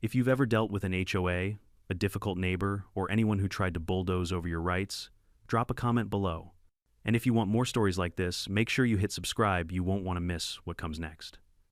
If you've ever dealt with an HOA, a difficult neighbor, or anyone who tried to bulldoze over your rights, drop a comment below. And if you want more stories like this, make sure you hit subscribe. You won't want to miss what comes next.